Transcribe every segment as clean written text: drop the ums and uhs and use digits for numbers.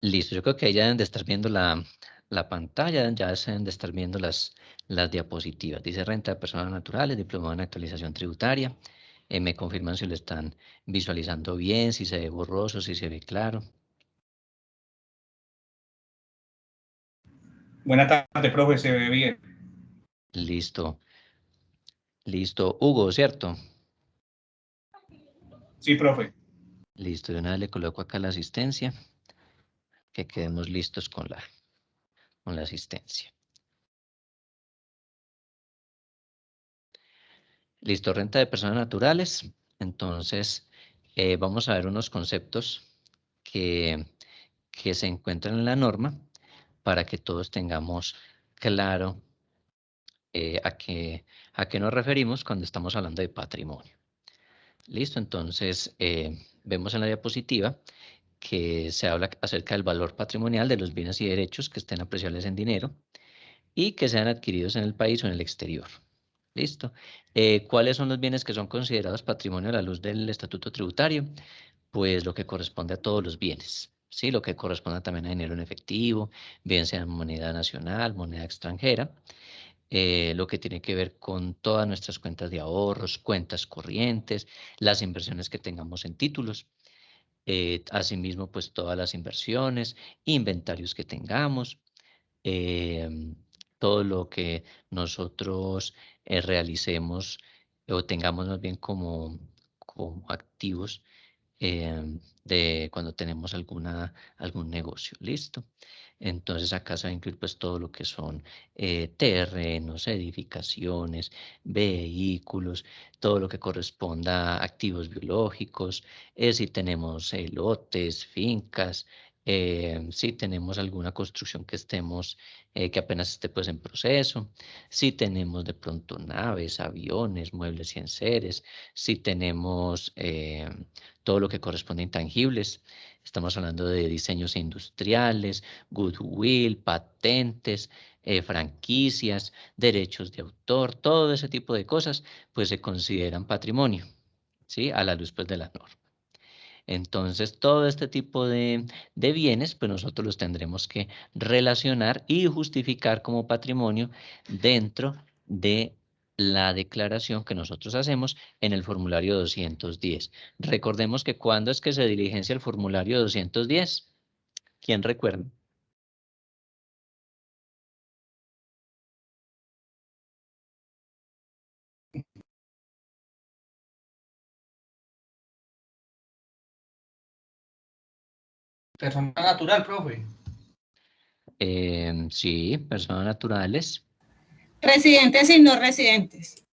Listo, yo creo que ahí ya deben de estar viendo la pantalla, ya se deben de estar viendo las diapositivas. Dice renta de personas naturales, diplomado en actualización tributaria. Me confirman si lo están visualizando bien, si se ve borroso, si se ve claro. Buenas tardes, profe, se ve bien. Listo, listo. Hugo, ¿cierto? Sí, profe. Listo, de una vez le coloco acá la asistencia, que quedemos listos con la asistencia. Listo, renta de personas naturales. Entonces, vamos a ver unos conceptos que, que se encuentran en la norma para que todos tengamos claro a qué nos referimos cuando estamos hablando de patrimonio. Listo, entonces vemos en la diapositiva que se habla acerca del valor patrimonial de los bienes y derechos que estén apreciables en dinero y que sean adquiridos en el país o en el exterior. Listo. ¿Cuáles son los bienes que son considerados patrimonio a la luz del estatuto tributario? Pues lo que corresponde a todos los bienes, ¿sí? Lo que corresponde también a dinero en efectivo, bien sea en moneda nacional, moneda extranjera, lo que tiene que ver con todas nuestras cuentas de ahorros, cuentas corrientes, las inversiones que tengamos en títulos, asimismo, pues todas las inversiones, inventarios que tengamos, em, todo lo que nosotros realicemos o tengamos más bien como activos de cuando tenemos algún negocio, ¿listo? Entonces acá se va a incluir pues todo lo que son terrenos, edificaciones, vehículos, todo lo que corresponda a activos biológicos, si tenemos lotes, fincas, si tenemos alguna construcción que que apenas esté pues en proceso, si tenemos de pronto naves, aviones, muebles y enseres, si tenemos todo lo que corresponde a intangibles. Estamos hablando de diseños industriales, goodwill, patentes, franquicias, derechos de autor, todo ese tipo de cosas, pues se consideran patrimonio, ¿sí? A la luz pues de la norma. Entonces, todo este tipo de bienes, pues nosotros los tendremos que relacionar y justificar como patrimonio dentro de la declaración que nosotros hacemos en el formulario 210. Recordemos que cuando es que se diligencia el formulario 210. ¿Quién recuerda? Persona natural, profe. Sí, personas naturales, Residentes y no residentes.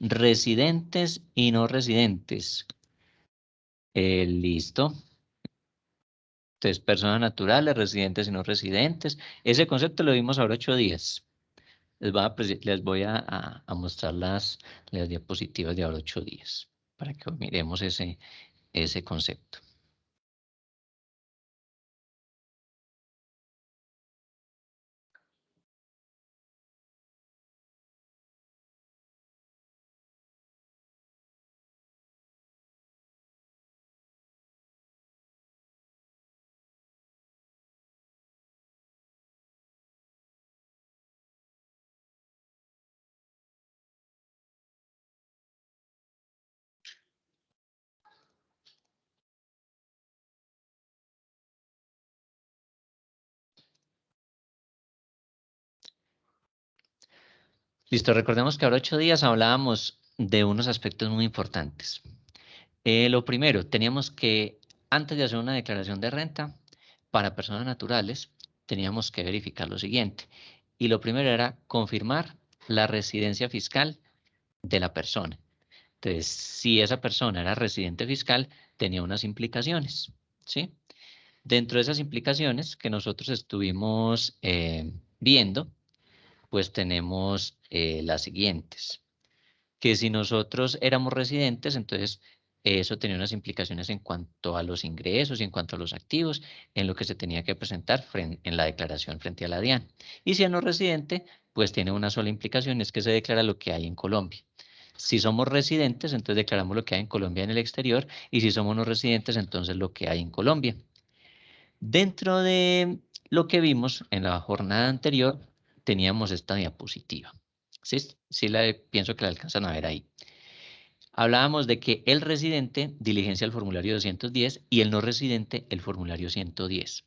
residentes y no residentes. Listo. Entonces, personas naturales, residentes y no residentes. Ese concepto lo vimos ahora 8 días. Les voy a mostrar las diapositivas de ahora 8 días para que miremos ese concepto. Listo, recordemos que ahora 8 días hablábamos de unos aspectos muy importantes. Lo primero, teníamos que, antes de hacer una declaración de renta para personas naturales, teníamos que verificar lo siguiente. Y lo primero era confirmar la residencia fiscal de la persona. Entonces, si esa persona era residente fiscal, tenía unas implicaciones, ¿sí? Dentro de esas implicaciones que nosotros estuvimos viendo, pues tenemos las siguientes. Que si nosotros éramos residentes, entonces eso tenía unas implicaciones en cuanto a los ingresos y en cuanto a los activos, en lo que se tenía que presentar en la declaración frente a la DIAN. Y si es no residente, pues tiene una sola implicación, es que se declara lo que hay en Colombia. Si somos residentes, entonces declaramos lo que hay en Colombia en el exterior, y si somos no residentes, entonces lo que hay en Colombia. Dentro de lo que vimos en la jornada anterior, teníamos esta diapositiva. Sí, pienso que la alcanzan a ver ahí. Hablábamos de que el residente diligencia el formulario 210 y el no residente el formulario 110.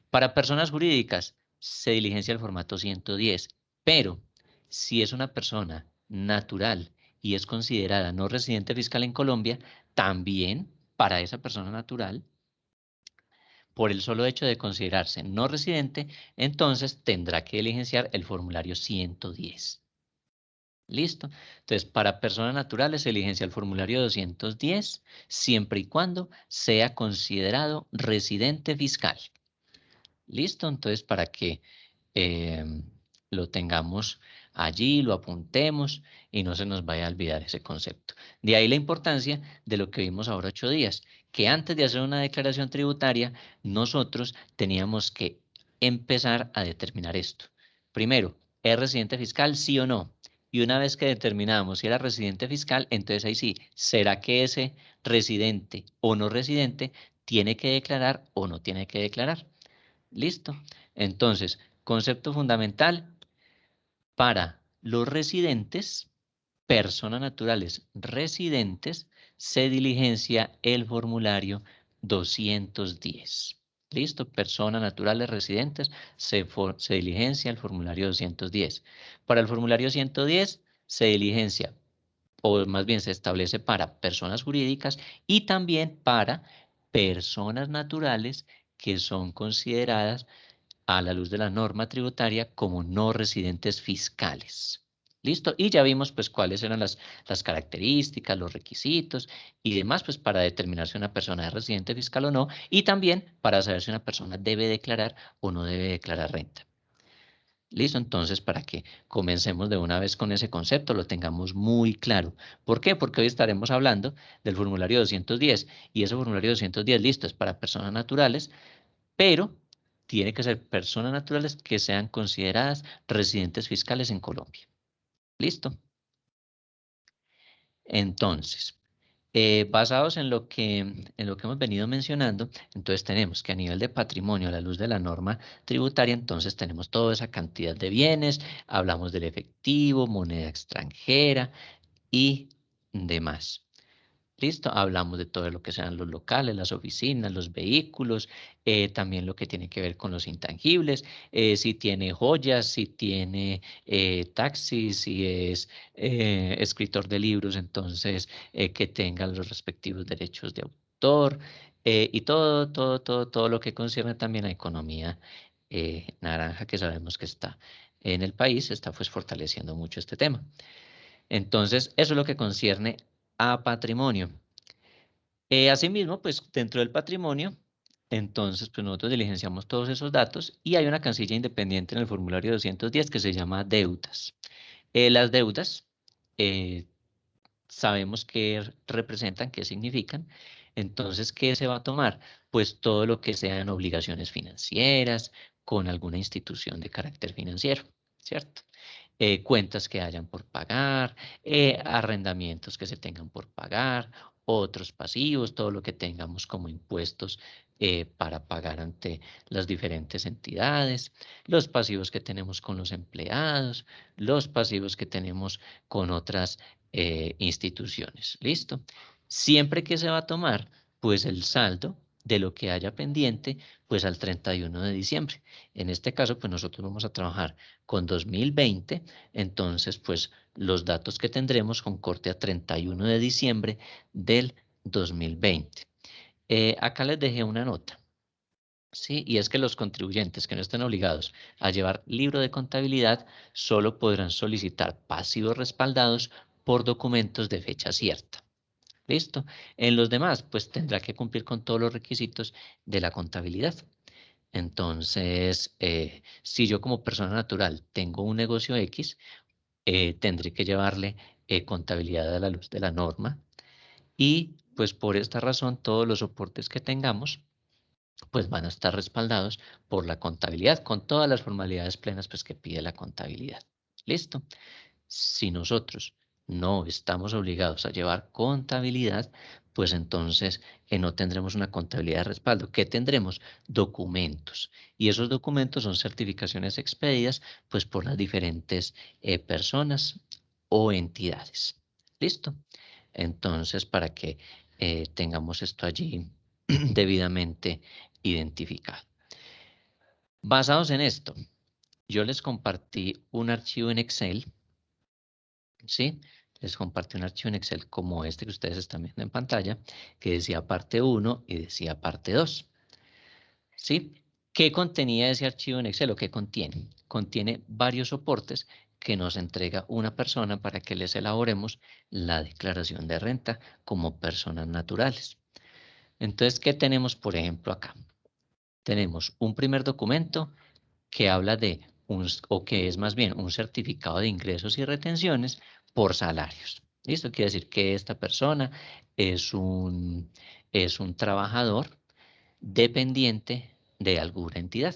Para personas jurídicas se diligencia el formato 110, pero si es una persona natural y es considerada no residente fiscal en Colombia, también para esa persona natural, por el solo hecho de considerarse no residente, entonces tendrá que diligenciar el formulario 110. ¿Listo? Entonces, para personas naturales se diligencia el formulario 210 siempre y cuando sea considerado residente fiscal. ¿Listo? Entonces, para que lo tengamos allí, lo apuntemos y no se nos vaya a olvidar ese concepto. De ahí la importancia de lo que vimos ahora 8 días, que antes de hacer una declaración tributaria, nosotros teníamos que empezar a determinar esto. Primero, ¿es residente fiscal, sí o no? Y una vez que determinamos si era residente fiscal, entonces ahí sí, ¿será que ese residente o no residente tiene que declarar o no tiene que declarar? ¿Listo? Entonces, concepto fundamental para los residentes, personas naturales residentes, se diligencia el formulario 210. ¿Listo? Personas naturales residentes, se diligencia el formulario 210. Para el formulario 110 se diligencia, o más bien se establece para personas jurídicas y también para personas naturales que son consideradas a la luz de la norma tributaria como no residentes fiscales. ¿Listo? Y ya vimos pues cuáles eran las características, los requisitos y demás pues para determinar si una persona es residente fiscal o no y también para saber si una persona debe declarar o no debe declarar renta. ¿Listo? Entonces, para que comencemos de una vez con ese concepto, lo tengamos muy claro. ¿Por qué? Porque hoy estaremos hablando del formulario 210 y ese formulario 210, listo, es para personas naturales, pero tiene que ser personas naturales que sean consideradas residentes fiscales en Colombia. ¿Listo? Entonces, basados en lo que hemos venido mencionando, entonces tenemos que a nivel de patrimonio, a la luz de la norma tributaria, entonces tenemos toda esa cantidad de bienes, hablamos del efectivo, moneda extranjera y demás. ¿Listo? Hablamos de todo lo que sean los locales, las oficinas, los vehículos, también lo que tiene que ver con los intangibles, si tiene joyas, si tiene taxis, si es escritor de libros, entonces que tenga los respectivos derechos de autor y todo lo que concierne también a economía naranja que sabemos que está en el país, está pues fortaleciendo mucho este tema. Entonces, eso es lo que concierne a patrimonio. Asimismo, pues dentro del patrimonio, entonces pues nosotros diligenciamos todos esos datos y hay una casilla independiente en el formulario 210 que se llama deudas. Las deudas sabemos qué representan, qué significan. Entonces, ¿qué se va a tomar? Pues todo lo que sean obligaciones financieras con alguna institución de carácter financiero, ¿cierto? Cuentas que hayan por pagar, arrendamientos que se tengan por pagar, otros pasivos, todo lo que tengamos como impuestos para pagar ante las diferentes entidades, los pasivos que tenemos con los empleados, los pasivos que tenemos con otras instituciones. ¿Listo? Siempre que se va a tomar, pues el saldo de lo que haya pendiente, pues al 31 de diciembre. En este caso, pues nosotros vamos a trabajar con 2020, entonces, pues los datos que tendremos con corte a 31 de diciembre del 2020. Acá les dejé una nota. Sí, y es que los contribuyentes que no estén obligados a llevar libro de contabilidad solo podrán solicitar pasivos respaldados por documentos de fecha cierta. ¿Listo? En los demás, pues tendrá que cumplir con todos los requisitos de la contabilidad. Entonces, si yo como persona natural tengo un negocio X, tendré que llevarle contabilidad a la luz de la norma y pues por esta razón todos los soportes que tengamos pues van a estar respaldados por la contabilidad con todas las formalidades plenas pues que pide la contabilidad. ¿Listo? Si nosotros no estamos obligados a llevar contabilidad, pues entonces no tendremos una contabilidad de respaldo. ¿Qué tendremos? Documentos. Y esos documentos son certificaciones expedidas pues por las diferentes personas o entidades. ¿Listo? Entonces, para que tengamos esto allí debidamente identificado. Basados en esto, yo les compartí un archivo en Excel, ¿sí? Les compartí un archivo en Excel como este que ustedes están viendo en pantalla, que decía parte 1 y decía parte 2, ¿sí? ¿Qué contenía ese archivo en Excel o qué contiene? Contiene varios soportes que nos entrega una persona para que les elaboremos la declaración de renta como personas naturales. Entonces, ¿qué tenemos, por ejemplo, acá? Tenemos un primer documento que habla de o que es más bien un certificado de ingresos y retenciones por salarios. ¿Listo? Quiere decir que esta persona es un trabajador dependiente de alguna entidad.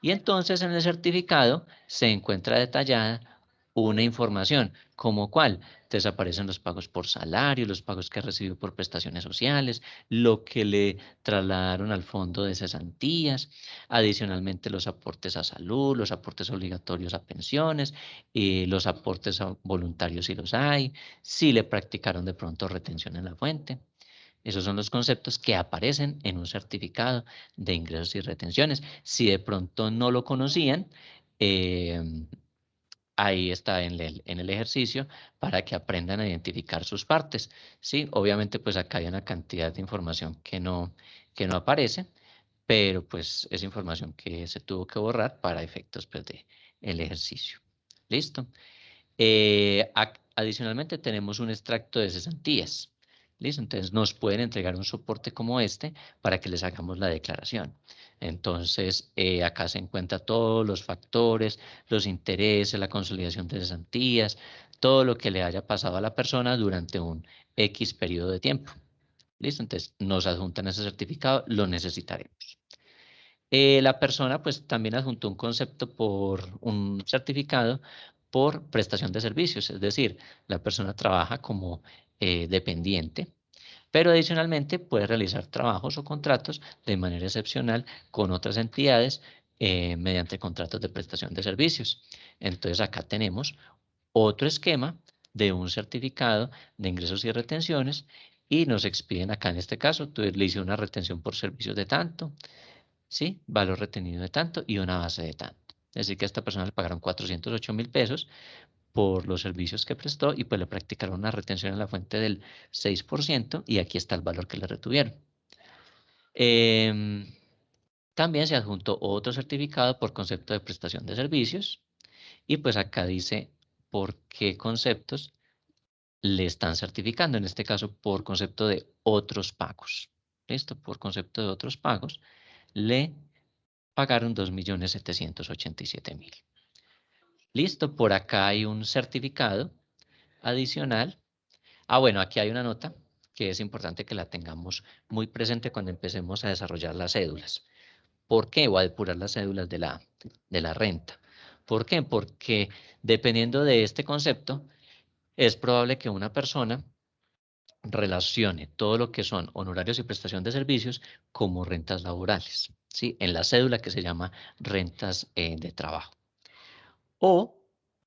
Y entonces en el certificado se encuentra detallada una información, como cuál desaparecen los pagos por salario, los pagos que ha recibido por prestaciones sociales, lo que le trasladaron al fondo de cesantías, adicionalmente los aportes a salud, los aportes obligatorios a pensiones, los aportes voluntarios si los hay, si le practicaron de pronto retención en la fuente. Esos son los conceptos que aparecen en un certificado de ingresos y retenciones. Si de pronto no lo conocían, eh, ahí está en el ejercicio para que aprendan a identificar sus partes. ¿Sí? Obviamente, pues acá hay una cantidad de información que no aparece, pero pues es información que se tuvo que borrar para efectos pues, de el ejercicio. ¿Listo? Adicionalmente tenemos un extracto de cesantías. ¿Listo? Entonces nos pueden entregar un soporte como este para que les hagamos la declaración. Entonces acá se encuentran todos los factores, los intereses, la consolidación de cesantías, todo lo que le haya pasado a la persona durante un X periodo de tiempo. ¿Listo? Entonces nos adjuntan ese certificado, lo necesitaremos. La persona pues también adjuntó un concepto por un certificado por prestación de servicios, es decir, la persona trabaja como dependiente, pero adicionalmente puede realizar trabajos o contratos de manera excepcional con otras entidades mediante contratos de prestación de servicios. Entonces acá tenemos otro esquema de un certificado de ingresos y retenciones y nos expiden acá en este caso, tú le hice una retención por servicios de tanto, ¿sí? Valor retenido de tanto y una base de tanto. Es decir, que a esta persona le pagaron 408.000 pesos por los servicios que prestó y pues le practicaron una retención en la fuente del 6% y aquí está el valor que le retuvieron. También se adjuntó otro certificado por concepto de prestación de servicios y pues acá dice por qué conceptos le están certificando, en este caso por concepto de otros pagos. ¿Listo? Por concepto de otros pagos le pagaron 2.787.000. Listo, por acá hay un certificado adicional. Bueno, aquí hay una nota que es importante que la tengamos muy presente cuando empecemos a desarrollar las cédulas. ¿Por qué? O a depurar las cédulas de la renta. ¿Por qué? Porque dependiendo de este concepto, es probable que una persona relacione todo lo que son honorarios y prestación de servicios como rentas laborales, ¿sí? En la cédula que se llama rentas de trabajo. O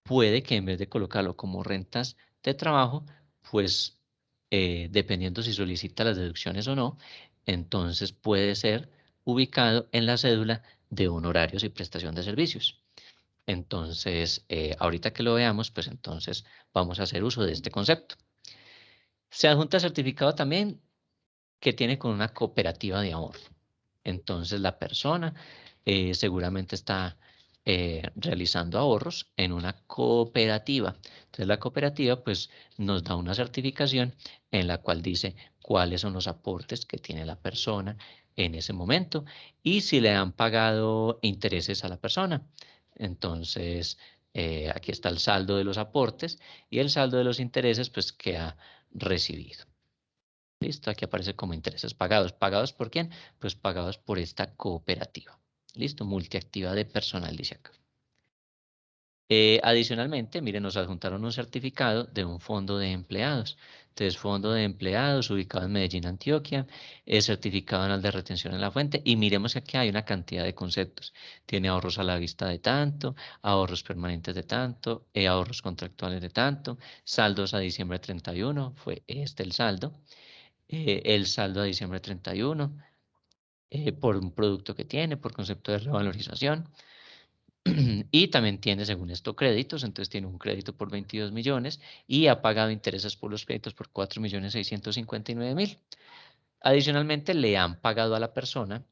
puede que en vez de colocarlo como rentas de trabajo, pues dependiendo si solicita las deducciones o no, entonces puede ser ubicado en la cédula de honorarios y prestación de servicios. Entonces, ahorita que lo veamos, pues entonces vamos a hacer uso de este concepto. Se adjunta certificado también que tiene con una cooperativa de ahorro. Entonces la persona seguramente está realizando ahorros en una cooperativa. Entonces la cooperativa pues nos da una certificación en la cual dice cuáles son los aportes que tiene la persona en ese momento y si le han pagado intereses a la persona. Entonces aquí está el saldo de los aportes y el saldo de los intereses pues que ha recibido. Listo, aquí aparece como intereses pagados. ¿Pagados por quién? Pues pagados por esta cooperativa. Listo, multiactiva de personal, dice acá. Adicionalmente, miren, nos adjuntaron un certificado de un fondo de empleados. Entonces, fondo de empleados ubicado en Medellín, Antioquia, certificado anual de retención en la fuente. Y miremos que aquí hay una cantidad de conceptos. Tiene ahorros a la vista de tanto, ahorros permanentes de tanto, ahorros contractuales de tanto, saldos a diciembre 31, fue este el saldo a diciembre 31, por un producto que tiene, por concepto de revalorización. Y también tiene, según esto, créditos, entonces tiene un crédito por 22 millones y ha pagado intereses por los créditos por 4.659.000. Adicionalmente, le han pagado a la persona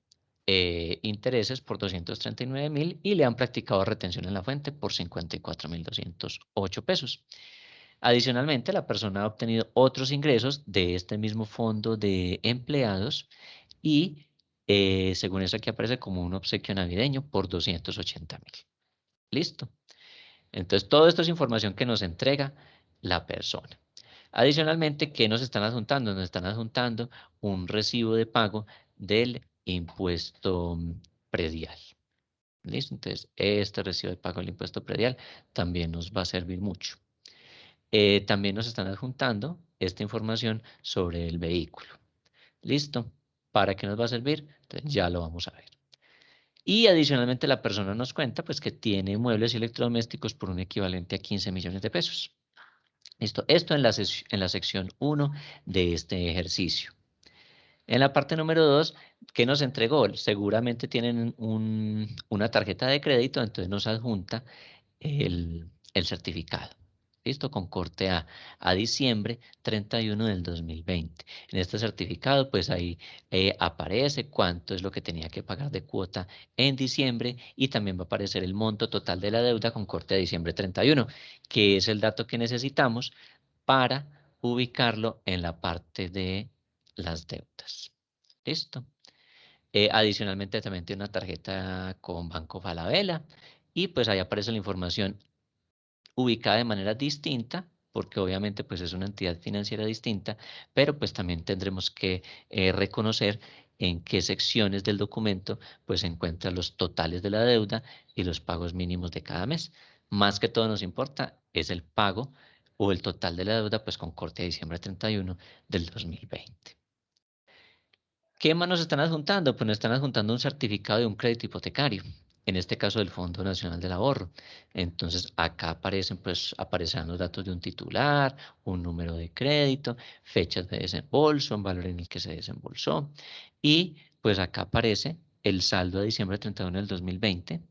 intereses por 239.000 y le han practicado retención en la fuente por 54.208 pesos. Adicionalmente, la persona ha obtenido otros ingresos de este mismo fondo de empleados y, según eso aquí aparece como un obsequio navideño por 280.000. ¿Listo? Entonces, todo esto es información que nos entrega la persona. Adicionalmente, ¿qué nos están adjuntando? Nos están adjuntando un recibo de pago del impuesto predial. ¿Listo? Entonces, este recibo de pago del impuesto predial también nos va a servir mucho. También nos están adjuntando esta información sobre el vehículo. ¿Listo? ¿Para qué nos va a servir? Entonces, ya lo vamos a ver. Y adicionalmente la persona nos cuenta pues que tiene muebles y electrodomésticos por un equivalente a 15 millones de pesos. Listo. Esto en la sección 1 de este ejercicio. En la parte número 2, ¿qué nos entregó? Seguramente tienen una tarjeta de crédito, entonces nos adjunta el certificado. ¿Listo? Con corte a diciembre 31 del 2020. En este certificado, pues ahí aparece cuánto es lo que tenía que pagar de cuota en diciembre y también va a aparecer el monto total de la deuda con corte a diciembre 31, que es el dato que necesitamos para ubicarlo en la parte de las deudas. ¿Listo? Adicionalmente también tiene una tarjeta con Banco Falabella y pues ahí aparece la información ubicada de manera distinta, porque obviamente pues es una entidad financiera distinta, pero pues también tendremos que reconocer en qué secciones del documento pues se encuentran los totales de la deuda y los pagos mínimos de cada mes. Más que todo nos importa es el pago o el total de la deuda pues con corte a diciembre 31 del 2020. ¿Qué más nos están adjuntando? Pues nos están adjuntando un certificado de un crédito hipotecario, en este caso del Fondo Nacional del Ahorro. Entonces acá aparecerán los datos de un titular, un número de crédito, fechas de desembolso, un valor en el que se desembolsó y pues acá aparece el saldo de diciembre 31 del 2020,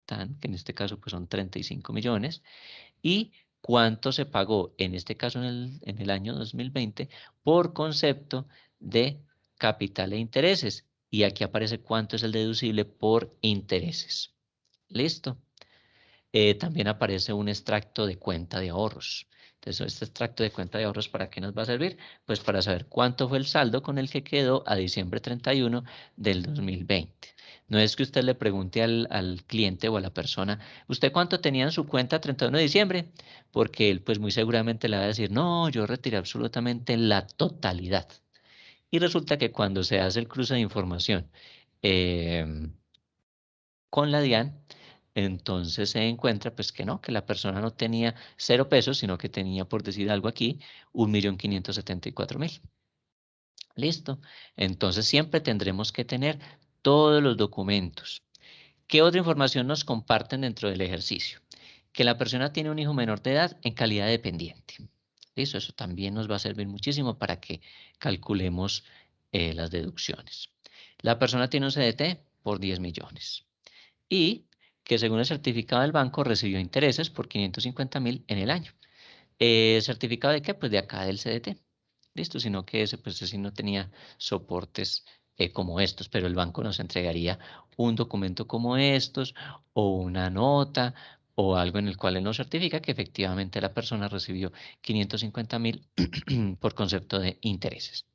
que en este caso pues son 35 millones y cuánto se pagó, en este caso en el año 2020, por concepto de capital e intereses. Y aquí aparece cuánto es el deducible por intereses. ¿Listo? También aparece un extracto de cuenta de ahorros. Entonces, este extracto de cuenta de ahorros, ¿para qué nos va a servir? Pues para saber cuánto fue el saldo con el que quedó a diciembre 31 del 2020. No es que usted le pregunte al cliente o a la persona, ¿usted cuánto tenía en su cuenta 31 de diciembre? Porque él pues muy seguramente le va a decir, no, yo retiré absolutamente la totalidad. Y resulta que cuando se hace el cruce de información con la DIAN, entonces se encuentra pues que no, que la persona no tenía 0 pesos, sino que tenía, por decir algo aquí, 1.574.000. Listo. Entonces siempre tendremos que tener todos los documentos. ¿Qué otra información nos comparten dentro del ejercicio? Que la persona tiene un hijo menor de edad en calidad de dependiente. Listo, eso también nos va a servir muchísimo para que calculemos las deducciones. La persona tiene un CDT por 10 millones y que según el certificado del banco recibió intereses por 550.000 en el año. ¿Certificado de qué? Pues de acá del CDT. Listo, sino que ese pues ese no tenía soportes como estos, pero el banco nos entregaría un documento como estos o una nota o algo en el cual él nos certifica que efectivamente la persona recibió 550.000 por concepto de intereses.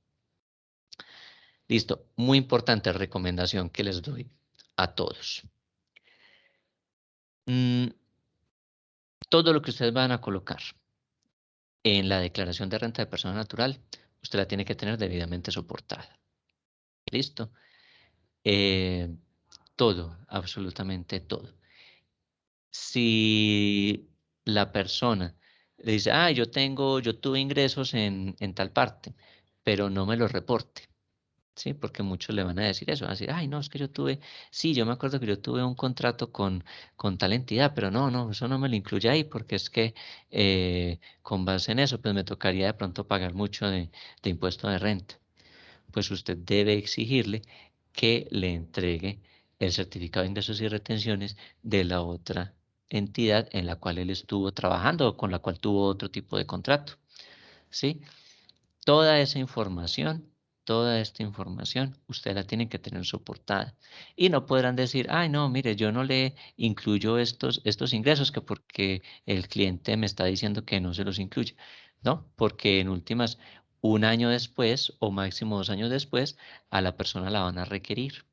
Listo, muy importante recomendación que les doy a todos. Todo lo que ustedes van a colocar en la declaración de renta de persona natural, usted la tiene que tener debidamente soportada. ¿Listo? Todo, absolutamente todo. Si la persona le dice, ah, yo tuve ingresos en tal parte, pero no me lo reporte, ¿sí? Porque muchos le van a decir eso, van a decir, ay, no, es que sí, yo me acuerdo que yo tuve un contrato con tal entidad, pero no, eso no me lo incluye ahí, porque es que con base en eso, pues me tocaría de pronto pagar mucho de impuesto de renta. Pues usted debe exigirle que le entregue el certificado de ingresos y retenciones de la otra entidad en la cual él estuvo trabajando o con la cual tuvo otro tipo de contrato, ¿sí? Toda esa información, toda esta información, usted la tiene que tener soportada. Y no podrán decir, ay, no, mire, yo no le incluyo estos ingresos que porque el cliente me está diciendo que no se los incluye. No, porque en últimas, un año después o máximo 2 años después, a la persona la van a requerir.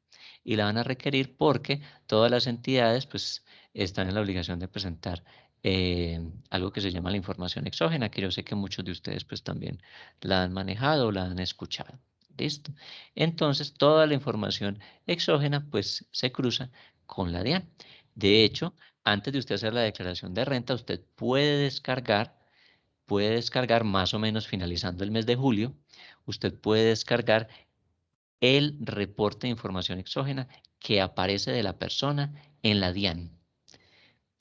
Y la van a requerir porque todas las entidades, pues, están en la obligación de presentar algo que se llama la información exógena, que yo sé que muchos de ustedes, pues, también la han manejado o la han escuchado. ¿Listo? Entonces, toda la información exógena, pues, se cruza con la DIAN. De hecho, antes de usted hacer la declaración de renta, usted puede descargar más o menos finalizando el mes de julio, usted puede descargar el reporte de información exógena que aparece de la persona en la DIAN.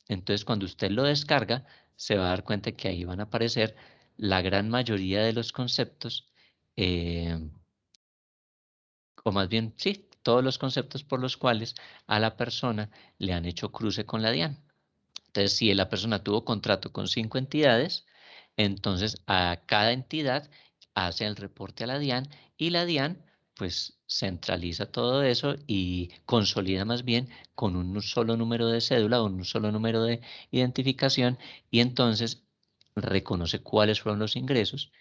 Entonces, cuando usted lo descarga, se va a dar cuenta que ahí van a aparecer la gran mayoría de los conceptos, eh, o más bien, sí, todos los conceptos por los cuales a la persona le han hecho cruce con la DIAN. Entonces, si la persona tuvo contrato con 5 entidades, entonces a cada entidad hace el reporte a la DIAN y la DIAN pues centraliza todo eso y consolida más bien con un solo número de cédula o un solo número de identificación y entonces reconoce cuáles fueron los ingresos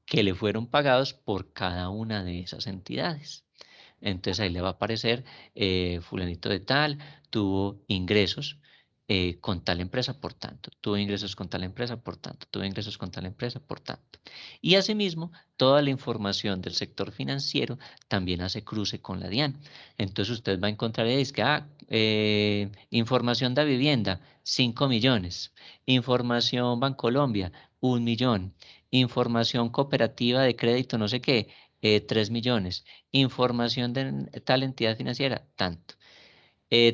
que le fueron pagados por cada una de esas entidades. Entonces ahí le va a aparecer fulanito de tal, tuvo ingresos con tal empresa por tanto, tuvo ingresos con tal empresa por tanto, tuvo ingresos con tal empresa por tanto. Y asimismo, toda la información del sector financiero también hace cruce con la DIAN. Entonces usted va a encontrar ahí, es que, información de vivienda, 5 millones, información Bancolombia, 1 millón, información cooperativa de crédito, no sé qué, 3 millones. Información de tal entidad financiera, tanto.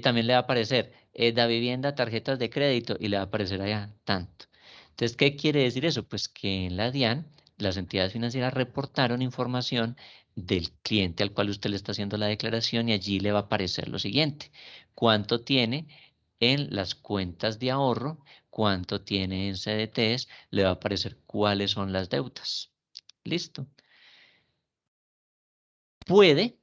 También le va a aparecer da vivienda, tarjetas de crédito y le va a aparecer allá, tanto. Entonces, ¿qué quiere decir eso? Pues que en la DIAN las entidades financieras reportaron información del cliente al cual usted le está haciendo la declaración y allí le va a aparecer lo siguiente. ¿Cuánto tiene en las cuentas de ahorro? ¿Cuánto tiene en CDTs? Le va a aparecer cuáles son las deudas. ¿Listo? Puede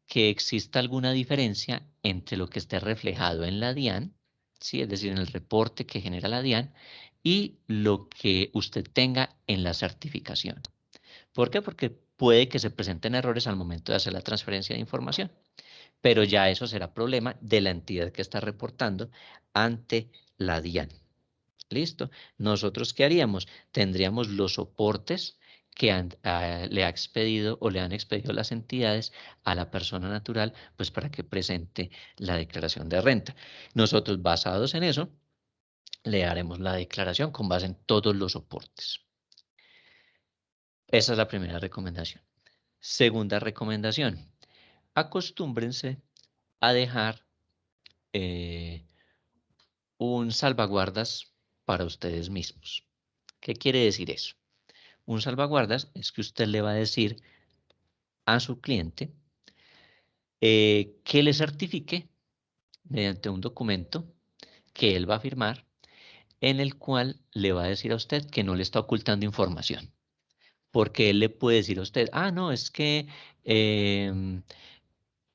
que exista alguna diferencia entre lo que esté reflejado en la DIAN, ¿sí? Es decir, en el reporte que genera la DIAN, y lo que usted tenga en la certificación. ¿Por qué? Porque puede que se presenten errores al momento de hacer la transferencia de información, pero ya eso será problema de la entidad que está reportando ante la DIAN. ¿Listo? ¿Nosotros qué haríamos? Tendríamos los soportes que le ha expedido o le han expedido las entidades a la persona natural, pues para que presente la declaración de renta. Nosotros, basados en eso, le haremos la declaración con base en todos los soportes. Esa es la primera recomendación. Segunda recomendación, acostúmbrense a dejar un salvaguardas para ustedes mismos. ¿Qué quiere decir eso? Un salvaguardas es que usted le va a decir a su cliente que le certifique mediante un documento que él va a firmar en el cual le va a decir a usted que no le está ocultando información. Porque él le puede decir a usted, ah, no, es que em,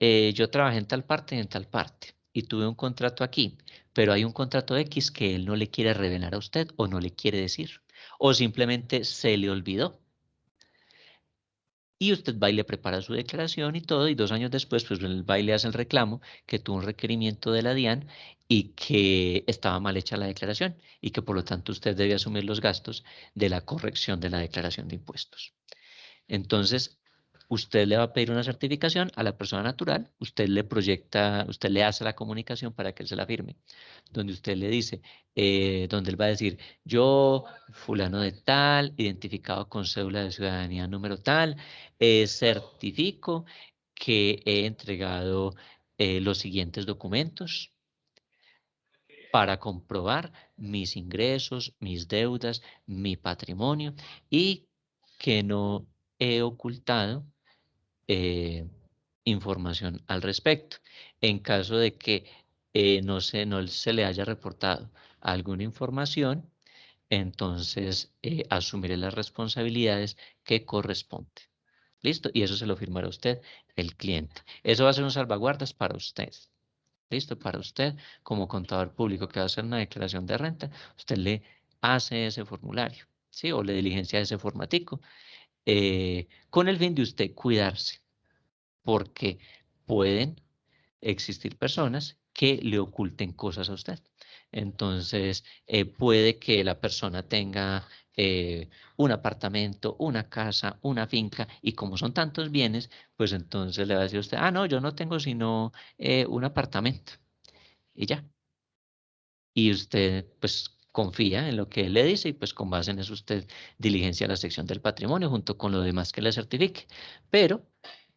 yo trabajé en tal parte y tuve un contrato aquí, pero hay un contrato X que él no le quiere revelar a usted o no le quiere decir, o simplemente se le olvidó. Y usted va y le prepara su declaración y todo, y 2 años después, pues él va y le hace el reclamo que tuvo un requerimiento de la DIAN y que estaba mal hecha la declaración y que por lo tanto usted debe asumir los gastos de la corrección de la declaración de impuestos. Entonces, usted le va a pedir una certificación a la persona natural, usted le proyecta, usted le hace la comunicación para que él se la firme, donde usted le dice, donde él va a decir, yo, fulano de tal, identificado con cédula de ciudadanía número tal, certifico que he entregado los siguientes documentos para comprobar mis ingresos, mis deudas, mi patrimonio y que no he ocultado información al respecto. En caso de que no se le haya reportado alguna información, entonces asumiré las responsabilidades que corresponden. ¿Listo? Y eso se lo firmará usted, el cliente. Eso va a ser un salvaguardas para usted. ¿Listo? Para usted, como contador público que va a hacer una declaración de renta, usted le hace ese formulario, ¿sí? O le diligencia ese formatico, con el fin de usted cuidarse, porque pueden existir personas que le oculten cosas a usted. Entonces, puede que la persona tenga un apartamento, una casa, una finca, y como son tantos bienes, pues entonces le va a decir a usted, ah, no, yo no tengo sino un apartamento, y ya. Y usted, pues, confía en lo que él le dice, y pues con base en eso usted diligencia la sección del patrimonio junto con lo demás que le certifique. Pero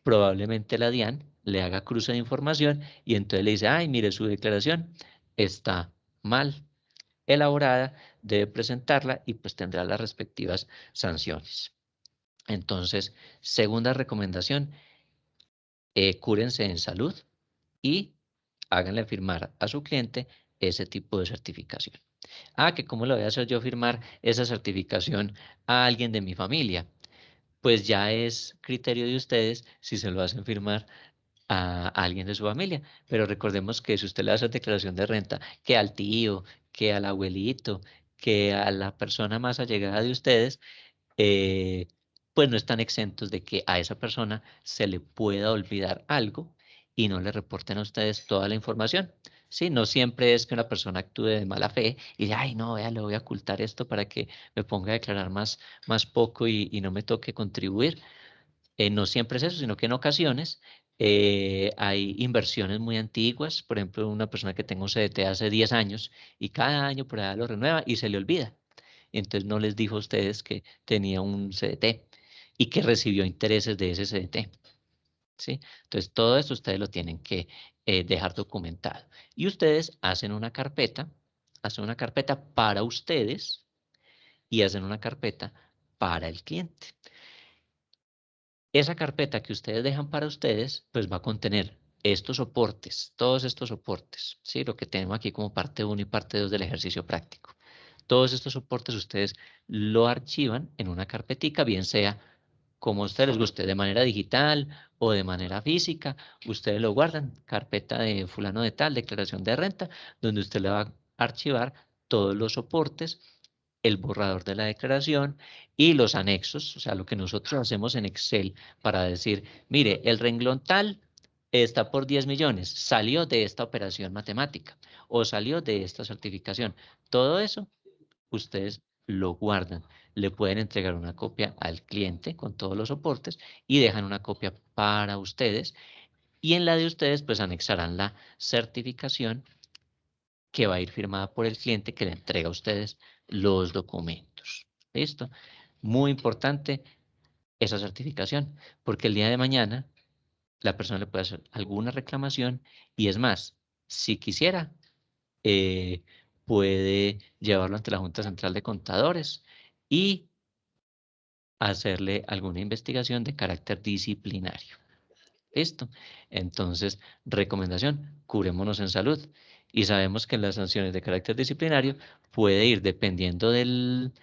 probablemente la DIAN le haga cruce de información y entonces le dice, ay, mire, su declaración está mal elaborada, debe presentarla y pues tendrá las respectivas sanciones. Entonces, segunda recomendación, cúrense en salud y háganle firmar a su cliente ese tipo de certificación. Ah, que cómo le voy a hacer yo firmar esa certificación a alguien de mi familia. Pues ya es criterio de ustedes si se lo hacen firmar a alguien de su familia. Pero recordemos que si usted le hace declaración de renta, que al tío, que al abuelito, que a la persona más allegada de ustedes, eh, pues no están exentos de que a esa persona se le pueda olvidar algo y no le reporten a ustedes toda la información. Sí, no siempre es que una persona actúe de mala fe y diga, ay, no, vea, le voy a ocultar esto para que me ponga a declarar más poco y no me toque contribuir. No siempre es eso, sino que en ocasiones hay inversiones muy antiguas, por ejemplo, una persona que tenga un CDT hace 10 años y cada año por allá lo renueva y se le olvida. Entonces no les dijo a ustedes que tenía un CDT y que recibió intereses de ese CDT. ¿Sí? Entonces todo esto ustedes lo tienen que dejar documentado. Y ustedes hacen una carpeta para ustedes y hacen una carpeta para el cliente. Esa carpeta que ustedes dejan para ustedes, pues va a contener estos soportes, todos estos soportes, ¿sí? Lo que tenemos aquí como parte 1 y parte 2 del ejercicio práctico. Todos estos soportes ustedes lo archivan en una carpetica, bien sea como a ustedes les guste, de manera digital o de manera física. Ustedes lo guardan, carpeta de fulano de tal, declaración de renta, donde usted le va a archivar todos los soportes, el borrador de la declaración y los anexos, o sea, lo que nosotros hacemos en Excel para decir, mire, el renglón tal está por 10 millones, salió de esta operación matemática o salió de esta certificación. Todo eso ustedes lo guardan. Le pueden entregar una copia al cliente con todos los soportes y dejan una copia para ustedes. Y en la de ustedes, pues anexarán la certificación que va a ir firmada por el cliente que le entrega a ustedes los documentos. ¿Listo? Muy importante esa certificación, porque el día de mañana la persona le puede hacer alguna reclamación y es más, si quisiera, eh, puede llevarlo ante la Junta Central de Contadores y hacerle alguna investigación de carácter disciplinario. ¿Listo? Entonces, recomendación, curémonos en salud. Y sabemos que las sanciones de carácter disciplinario puede ir dependiendo del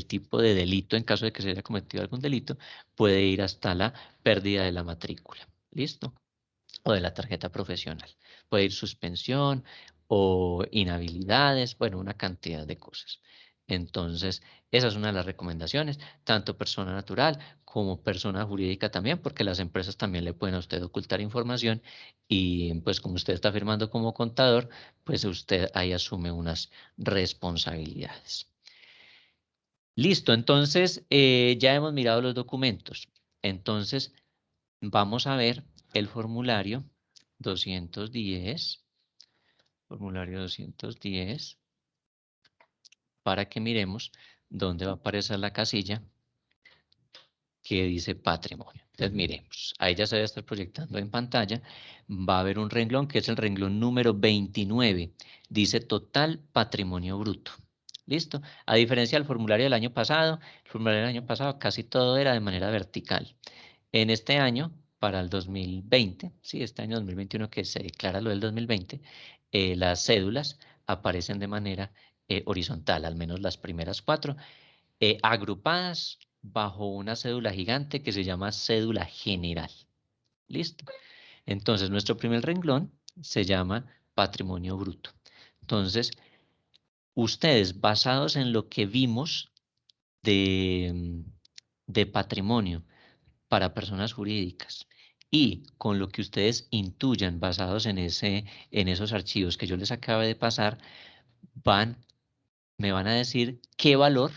tipo de delito, en caso de que se haya cometido algún delito, puede ir hasta la pérdida de la matrícula. ¿Listo? O de la tarjeta profesional. Puede ir suspensión o inhabilidades, bueno, una cantidad de cosas. Entonces, esa es una de las recomendaciones, tanto persona natural como persona jurídica también, porque las empresas también le pueden a usted ocultar información y pues como usted está firmando como contador, pues usted ahí asume unas responsabilidades. Listo, entonces ya hemos mirado los documentos. Entonces, vamos a ver el formulario 210, para que miremos dónde va a aparecer la casilla que dice patrimonio. Entonces, miremos, ahí ya se debe estar proyectando en pantalla. Va a haber un renglón que es el renglón número 29. Dice total patrimonio bruto. ¿Listo? A diferencia del formulario del año pasado, el formulario del año pasado casi todo era de manera vertical. En este año, para el 2020, sí, este año 2021 que se declara lo del 2020, las cédulas aparecen de manera horizontal, al menos las primeras 4, agrupadas bajo una cédula gigante que se llama cédula general. ¿Listo? Entonces, nuestro primer renglón se llama patrimonio bruto. Entonces, ustedes, basados en lo que vimos de patrimonio para personas jurídicas y con lo que ustedes intuyan basados en esos archivos que yo les acabo de pasar, me van a decir qué valor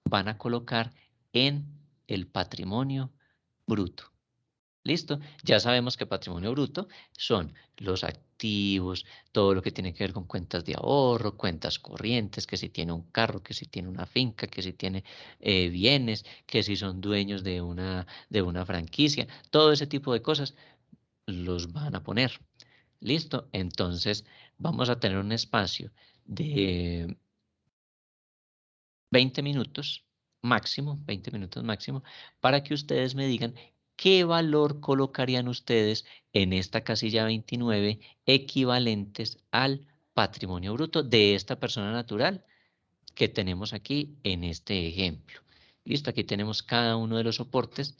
van a colocar en el patrimonio bruto. ¿Listo? Ya sabemos que patrimonio bruto son los activos, todo lo que tiene que ver con cuentas de ahorro, cuentas corrientes, que si tiene un carro, que si tiene una finca, que si tiene bienes, que si son dueños de una franquicia, todo ese tipo de cosas los van a poner. ¿Listo? Entonces vamos a tener un espacio de 20 minutos máximo, 20 minutos máximo, para que ustedes me digan qué valor colocarían ustedes en esta casilla 29 equivalentes al patrimonio bruto de esta persona natural que tenemos aquí en este ejemplo. Listo, aquí tenemos cada uno de los soportes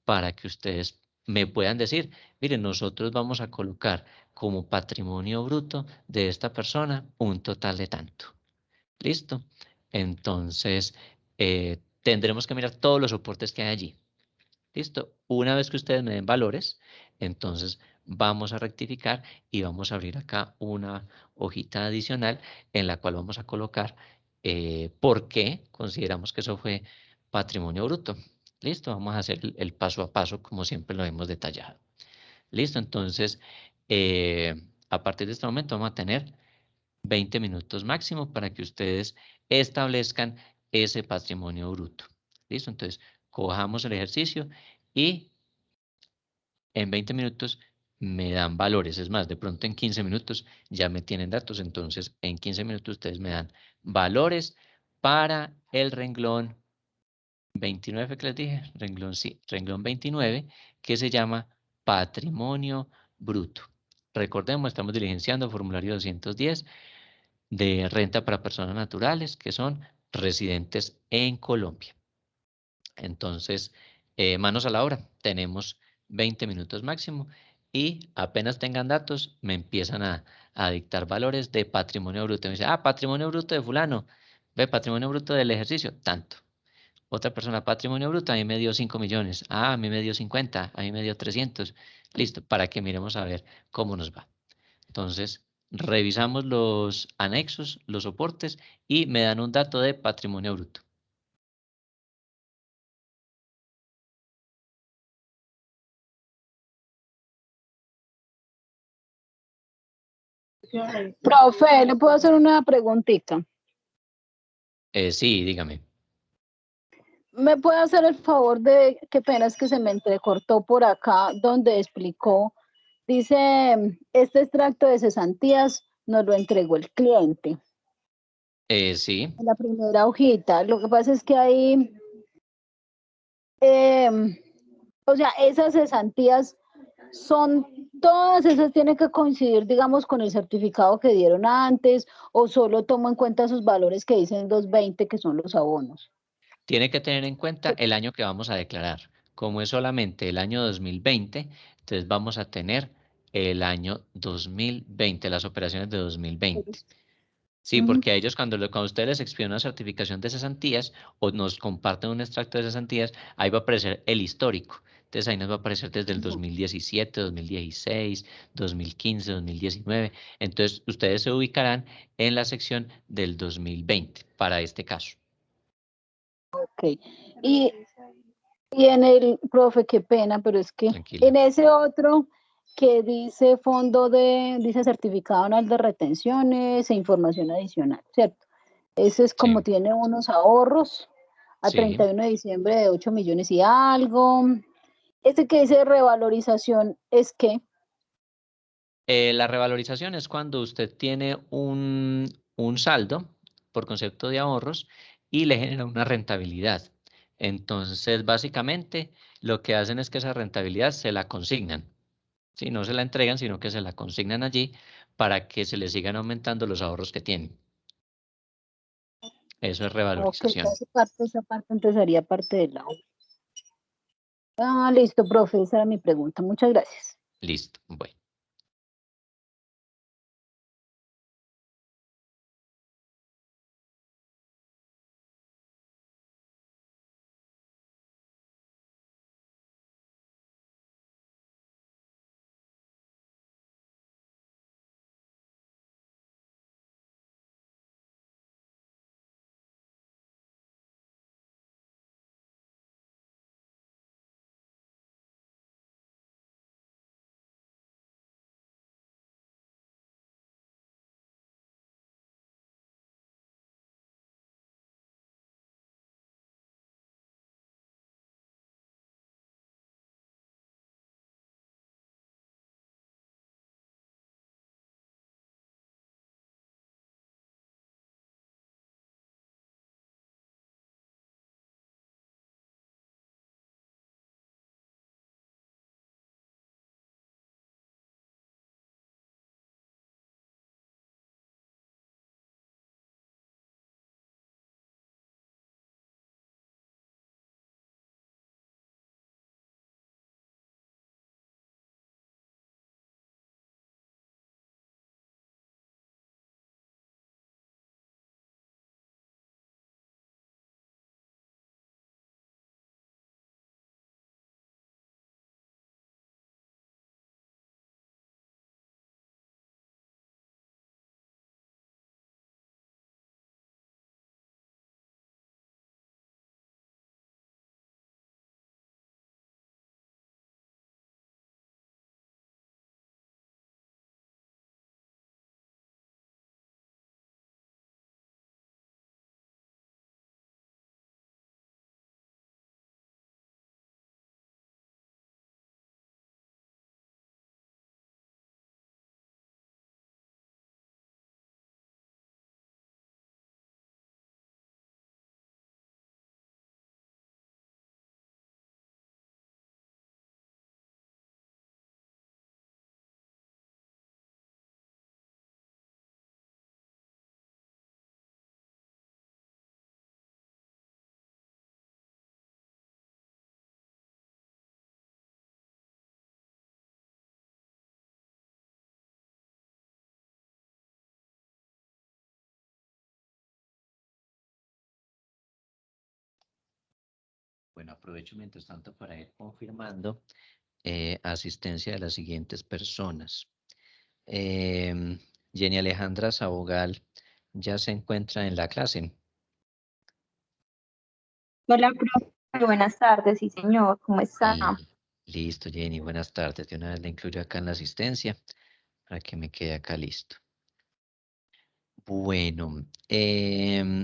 para que ustedes me puedan decir, miren, nosotros vamos a colocar como patrimonio bruto de esta persona un total de tanto. ¿Listo? Entonces, tendremos que mirar todos los soportes que hay allí. ¿Listo? Una vez que ustedes me den valores, entonces vamos a rectificar y vamos a abrir acá una hojita adicional en la cual vamos a colocar por qué consideramos que eso fue patrimonio bruto. ¿Listo? Vamos a hacer el paso a paso como siempre lo hemos detallado. ¿Listo? Entonces, a partir de este momento vamos a tener 20 minutos máximo para que ustedes establezcan ese patrimonio bruto. ¿Listo? Entonces, cojamos el ejercicio y en 20 minutos me dan valores. Es más, de pronto en 15 minutos ya me tienen datos. Entonces, en 15 minutos ustedes me dan valores para el renglón 29 que les dije. Renglón, sí, renglón 29, que se llama patrimonio bruto. Recordemos, estamos diligenciando formulario 210 de renta para personas naturales que son residentes en Colombia. Entonces, manos a la obra. Tenemos 20 minutos máximo y apenas tengan datos, me empiezan a dictar valores de patrimonio bruto. Me dice, patrimonio bruto de fulano. Ve, patrimonio bruto del ejercicio, tanto. Otra persona, patrimonio bruto, a mí me dio 5 millones. A mí me dio 50, a mí me dio 300. Listo, para que miremos a ver cómo nos va. Entonces, revisamos los anexos, los soportes y me dan un dato de patrimonio bruto. Profe, ¿le puedo hacer una preguntita? Sí, dígame. ¿Me puede hacer el favor de, qué pena es que se me entrecortó por acá, donde explicó, dice, este extracto de cesantías nos lo entregó el cliente Sí, en la primera hojita? Lo que pasa es que ahí, o sea, esas cesantías son, todas esas tienen que coincidir, digamos, con el certificado que dieron antes, o solo tomo en cuenta esos valores que dicen 220, que son los abonos. tiene que tener en cuenta el año que vamos a declarar. Como es solamente el año 2020, entonces vamos a tener el año 2020, las operaciones de 2020. Sí, porque a ellos cuando ustedes les expiden una certificación de cesantías o nos comparten un extracto de cesantías, ahí va a aparecer el histórico. Entonces ahí nos va a aparecer desde el 2017, 2016, 2015, 2019. Entonces ustedes se ubicarán en la sección del 2020 para este caso. Ok. Y Y en el, profe, qué pena, pero es que Tranquila. en ese otro que dice dice certificado anual de retenciones e información adicional, ¿cierto? Ese es como Sí, tiene unos ahorros a sí. 31 de diciembre de 8 millones y algo. Este que dice revalorización es que, La revalorización es cuando usted tiene un saldo por concepto de ahorros y le genera una rentabilidad. Entonces, básicamente, lo que hacen es que esa rentabilidad se la consignan. Si no se la entregan, sino que se la consignan allí para que se le sigan aumentando los ahorros que tienen. Eso es ok, revalorización. esa parte entonces haría parte del ahorro. Ah, listo, profe, esa era mi pregunta. Muchas gracias. Listo. Bueno. Bueno, aprovecho mientras tanto para ir confirmando asistencia de las siguientes personas. Jenny Alejandra Sabogal ya se encuentra en la clase. Hola, profe, buenas tardes, sí, señor, ¿cómo está? Listo, Jenny, buenas tardes. De una vez la incluyo acá en la asistencia para que me quede acá listo. Bueno,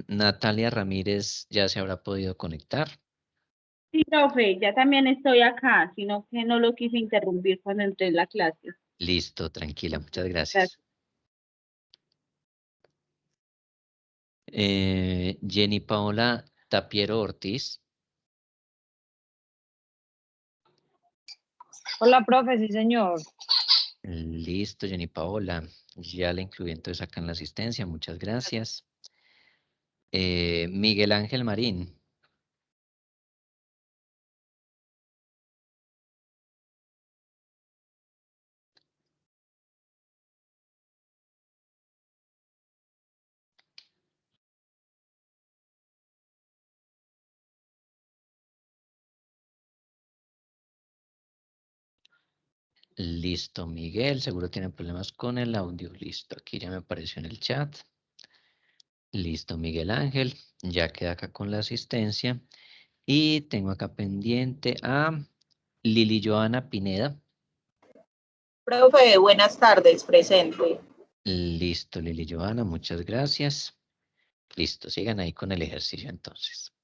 Natalia Ramírez ya se habrá podido conectar. Sí, profe, ya también estoy acá, sino que no lo quise interrumpir cuando entré en la clase. Listo, tranquila, muchas gracias. Gracias. Jenny Paola Tapiero Ortiz. Hola, profe, sí, señor. Listo, Jenny Paola. Ya la incluí entonces acá en la asistencia, muchas gracias. Miguel Ángel Marín. Listo, Miguel. Seguro tiene problemas con el audio. Listo, aquí ya me apareció en el chat. Listo, Miguel Ángel. Ya queda acá con la asistencia. Y tengo acá pendiente a Lili Joana Pineda. Profe, buenas tardes, presente. Listo, Lili Joana, muchas gracias. Listo, sigan ahí con el ejercicio entonces.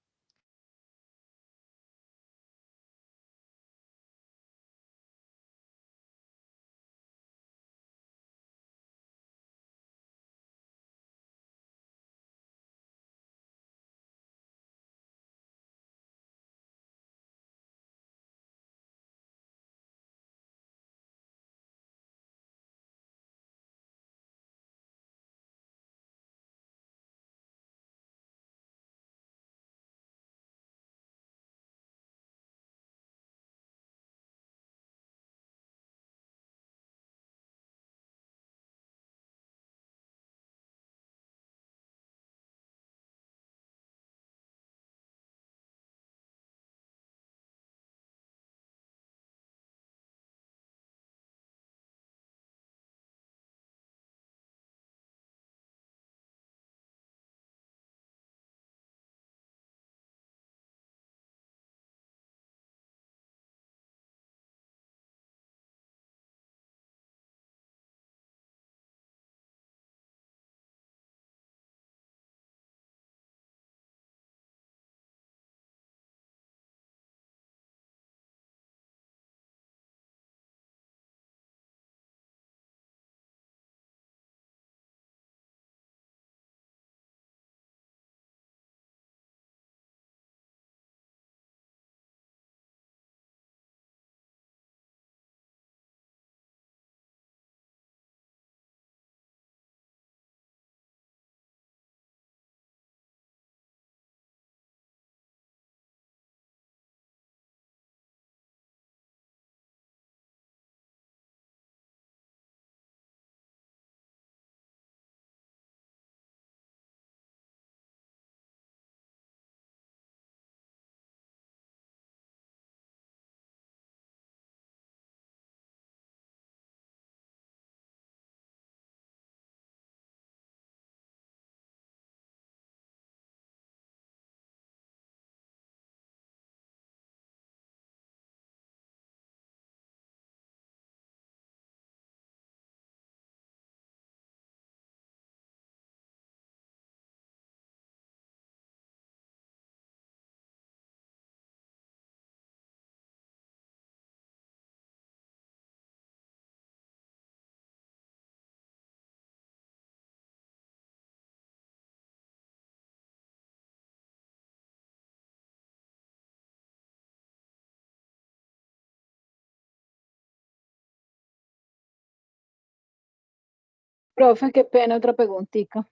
Profe, qué pena, otra preguntita.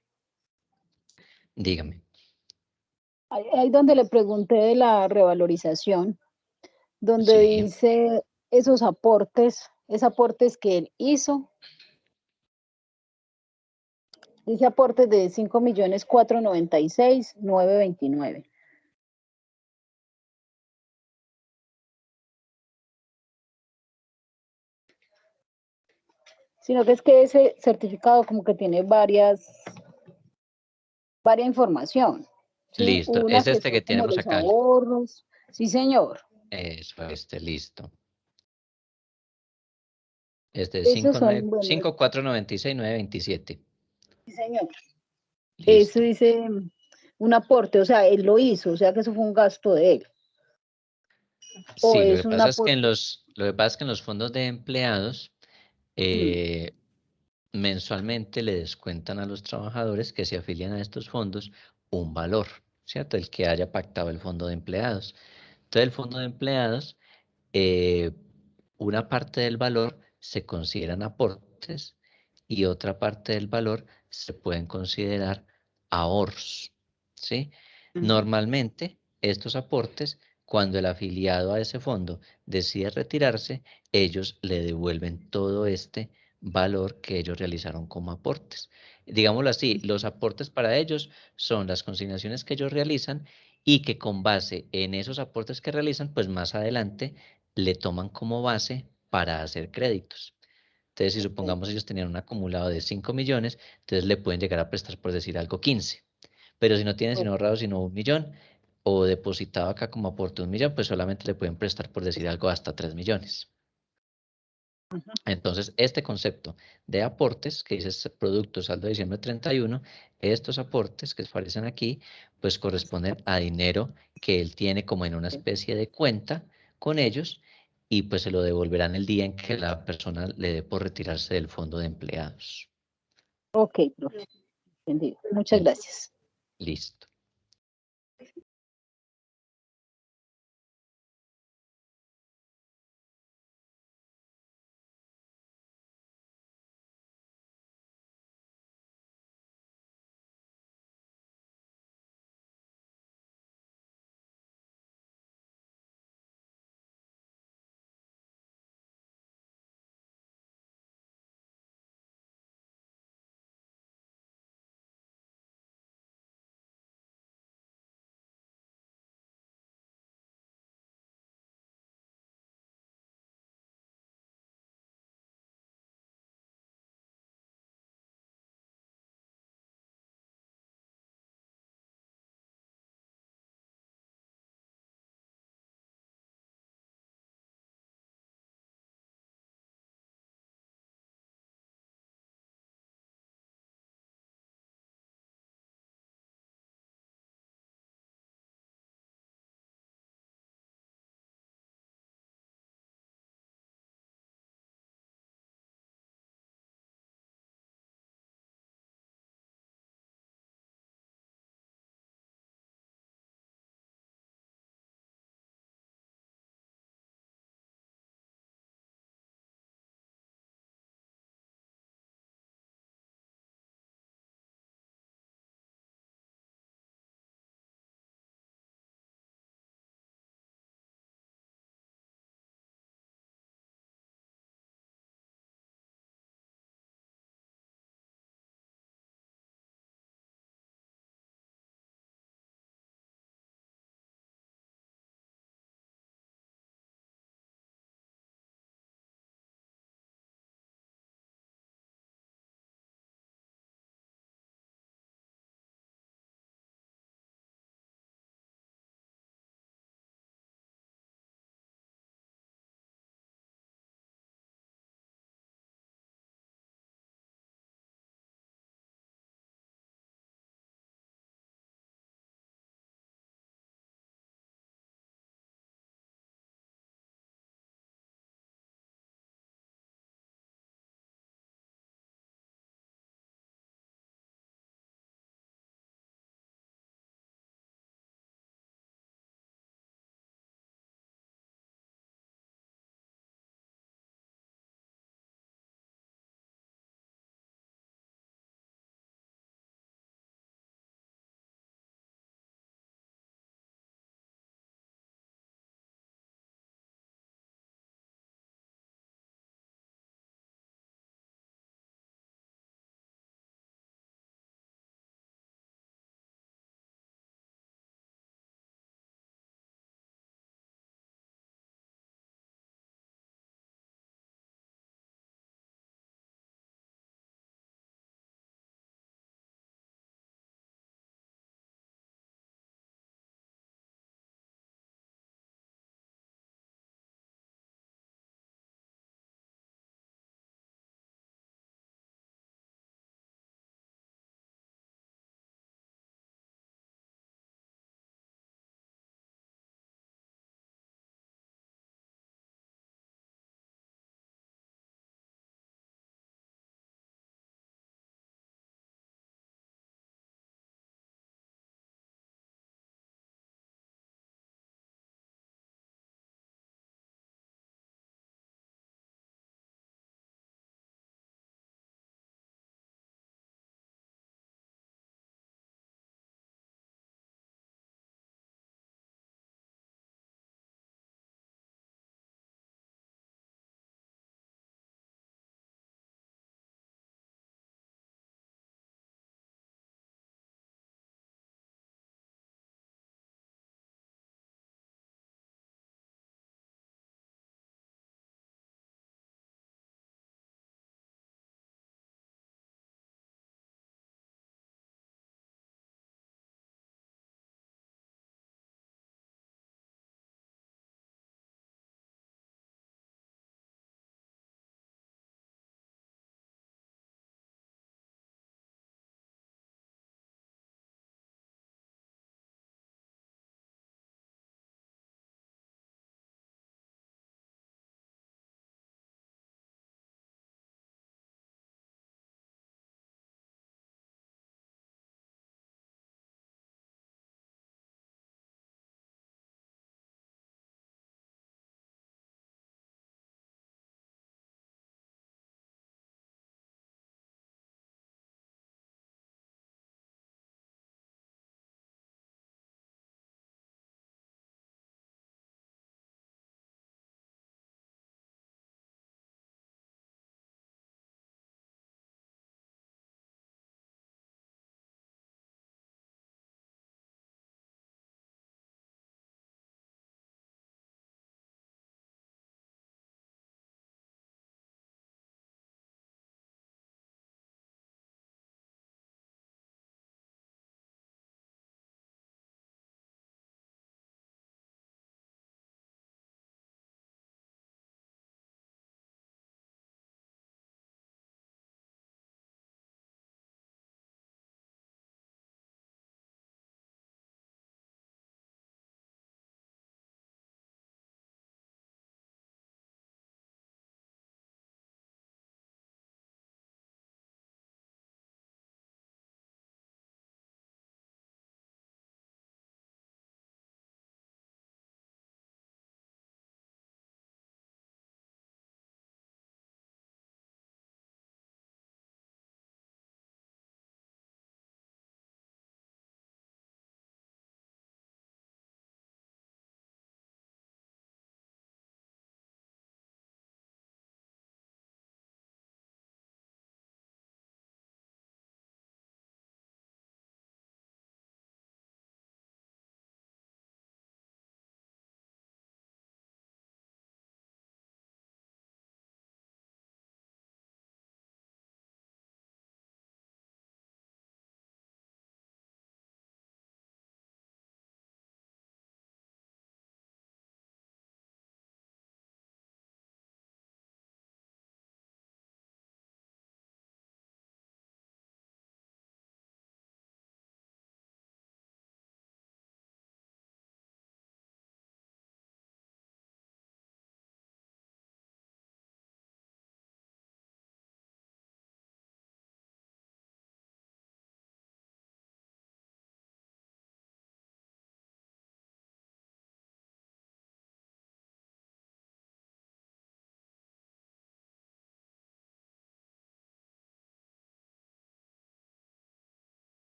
Dígame. Ahí donde le pregunté de la revalorización, donde Sí, dice esos aportes que él hizo, dice aportes de 5.496.929. Sino que es que ese certificado como que tiene varias información, ¿sí? listo. Una Es que este son que como tenemos los acá. ahorros. Sí, señor. Eso, listo. Este es Esos son, bueno, 5496,927. sí, señor. Eso Listo. dice un aporte, o sea, él lo hizo, o sea que eso fue un gasto de él. O Sí, lo que es un pasa es que aporte. en los fondos de empleados mensualmente le descuentan a los trabajadores que se afilian a estos fondos un valor, ¿cierto? El que haya pactado el fondo de empleados. Entonces, el fondo de empleados, eh, una parte del valor se consideran aportes y otra parte del valor se pueden considerar ahorros, ¿sí? Normalmente, estos aportes, cuando el afiliado a ese fondo decide retirarse, ellos le devuelven todo este valor que ellos realizaron como aportes. Digámoslo así, los aportes para ellos son las consignaciones que ellos realizan y que con base en esos aportes que realizan, pues más adelante le toman como base para hacer créditos. Entonces, si supongamos ellos tenían un acumulado de 5 millones, entonces le pueden llegar a prestar, por decir algo, 15. Pero si no tienen sino ahorrado sino 1 millón, o depositado acá como aporte 1 millón, pues solamente le pueden prestar, por decir algo, hasta 3 millones. Entonces, este concepto de aportes, que dice producto saldo de diciembre 31, estos aportes que aparecen aquí, pues corresponden a dinero que él tiene como en una especie de cuenta con ellos y pues se lo devolverán el día en que la persona le dé por retirarse del fondo de empleados. Ok, profe. Entendido. Muchas gracias. Listo.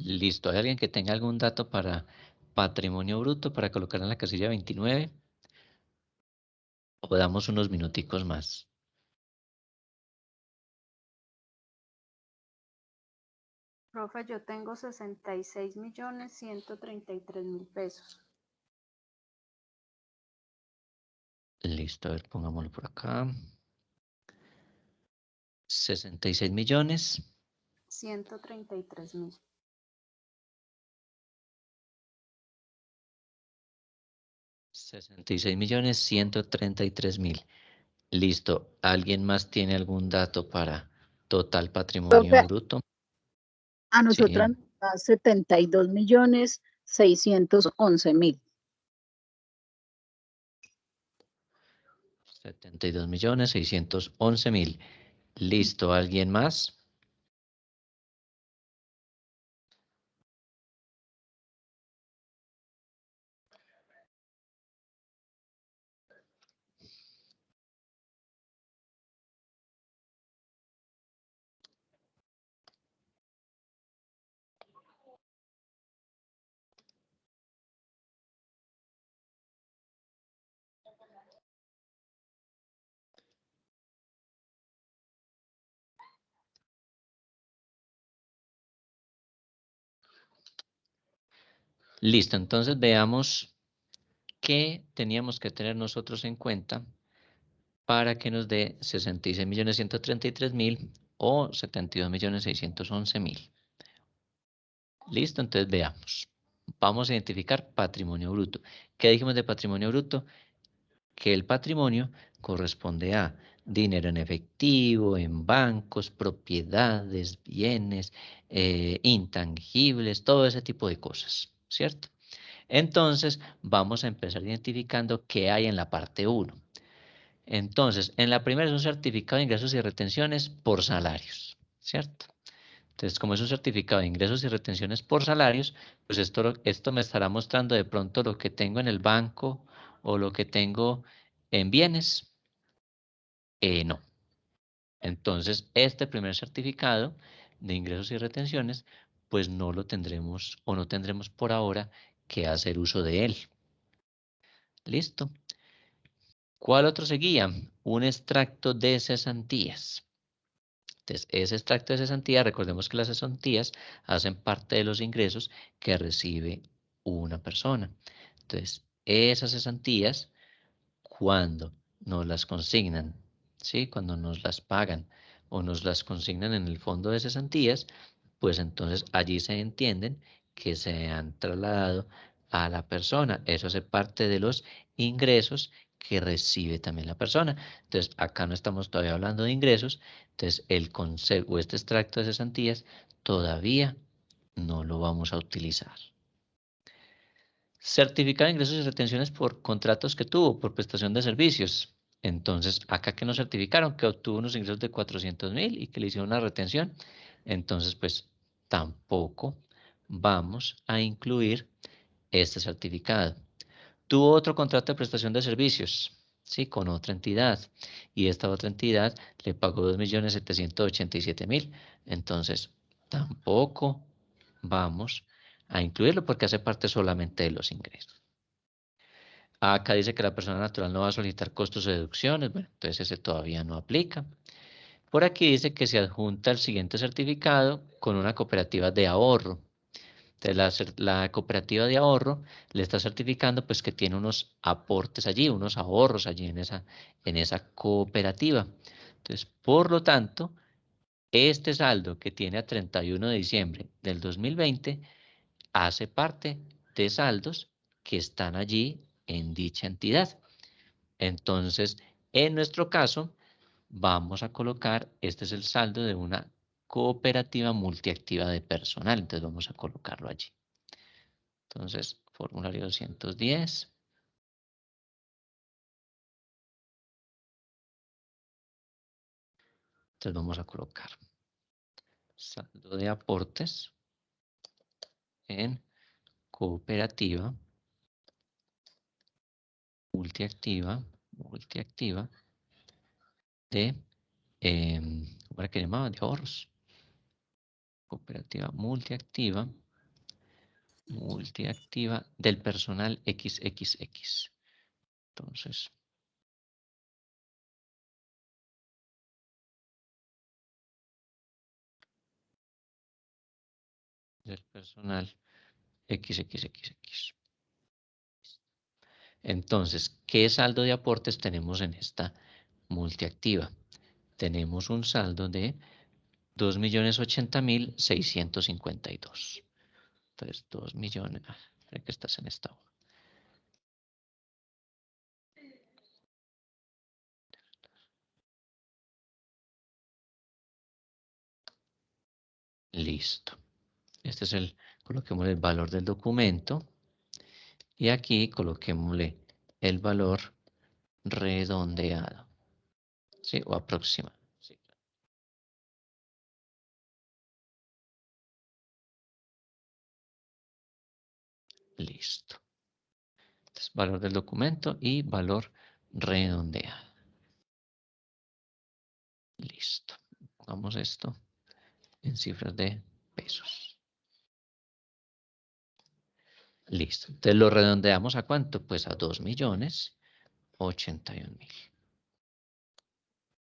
Listo. ¿Hay alguien que tenga algún dato para patrimonio bruto para colocar en la casilla 29? O damos unos minuticos más. Profe, yo tengo 66.133.000 pesos. Listo, a ver, pongámoslo por acá. 66 millones. 133.000. 66.133.000. Listo. ¿Alguien más tiene algún dato para total patrimonio Profe, bruto? a Sí, nosotras nos da 72.611.000. 72.611.000. Listo. ¿Alguien más? Listo. Entonces veamos qué teníamos que tener nosotros en cuenta para que nos dé 66.133.000 o 72.611.000. Listo, entonces veamos. Vamos a identificar patrimonio bruto. ¿Qué dijimos de patrimonio bruto? Que el patrimonio corresponde a dinero en efectivo, en bancos, propiedades, bienes, intangibles, todo ese tipo de cosas, ¿cierto? Entonces, vamos a empezar identificando qué hay en la parte 1. Entonces, en la primera es un certificado de ingresos y retenciones por salarios, ¿cierto? Entonces, como es un certificado de ingresos y retenciones por salarios, pues esto me estará mostrando de pronto lo que tengo en el banco o lo que tengo en bienes. No. Entonces, este primer certificado de ingresos y retenciones, pues no lo tendremos o no tendremos por ahora que hacer uso de él. ¿Listo? ¿Cuál otro seguía? Un extracto de cesantías. Entonces, ese extracto de cesantía, recordemos que las cesantías hacen parte de los ingresos que recibe una persona. Entonces, esas cesantías, cuando nos las consignan, ¿sí? Cuando nos las pagan o nos las consignan en el fondo de cesantías, pues entonces allí se entienden que se han trasladado a la persona. Eso hace parte de los ingresos que recibe también la persona. Entonces, acá no estamos todavía hablando de ingresos, entonces el concepto o este extracto de cesantías todavía no lo vamos a utilizar. Certificado de ingresos y retenciones por contratos que tuvo, por prestación de servicios. Entonces, acá que nos certificaron que obtuvo unos ingresos de 400.000 y que le hicieron una retención. Entonces, pues tampoco vamos a incluir este certificado. Tuvo otro contrato de prestación de servicios, ¿sí? Con otra entidad. Y esta otra entidad le pagó 2.787.000. Entonces, tampoco vamos a incluirlo porque hace parte solamente de los ingresos. Acá dice que la persona natural no va a solicitar costos o deducciones. Bueno, entonces ese todavía no aplica. Por aquí dice que se adjunta el siguiente certificado con una cooperativa de ahorro. Entonces la cooperativa de ahorro le está certificando pues que tiene unos aportes allí, unos ahorros allí en esa cooperativa. Entonces, por lo tanto, este saldo que tiene a 31 de diciembre del 2020 hace parte de saldos que están allí en dicha entidad. Entonces, en nuestro caso, vamos a colocar, este es el saldo de una cooperativa multiactiva de personal. Entonces, vamos a colocarlo allí. Entonces, formulario 210. Entonces, vamos a colocar saldo de aportes en cooperativa multiactiva de, ¿cómo era que llamaba? De ahorros. Cooperativa multiactiva multiactiva del personal XXX. Entonces, del personal XXXX. Entonces, ¿qué saldo de aportes tenemos en esta multiactiva? Tenemos un saldo de 2.080.652. Entonces, 2 millones. Que estás en esta hoja. Listo. Este es coloquemos el valor del documento. Y aquí coloquémosle el valor redondeado. ¿Sí? O aproximado. Sí. Listo. Entonces, valor del documento y valor redondeado. Listo. Pongamos esto en cifras de pesos. Listo. Entonces lo redondeamos ¿a cuánto? Pues a 2.081.000.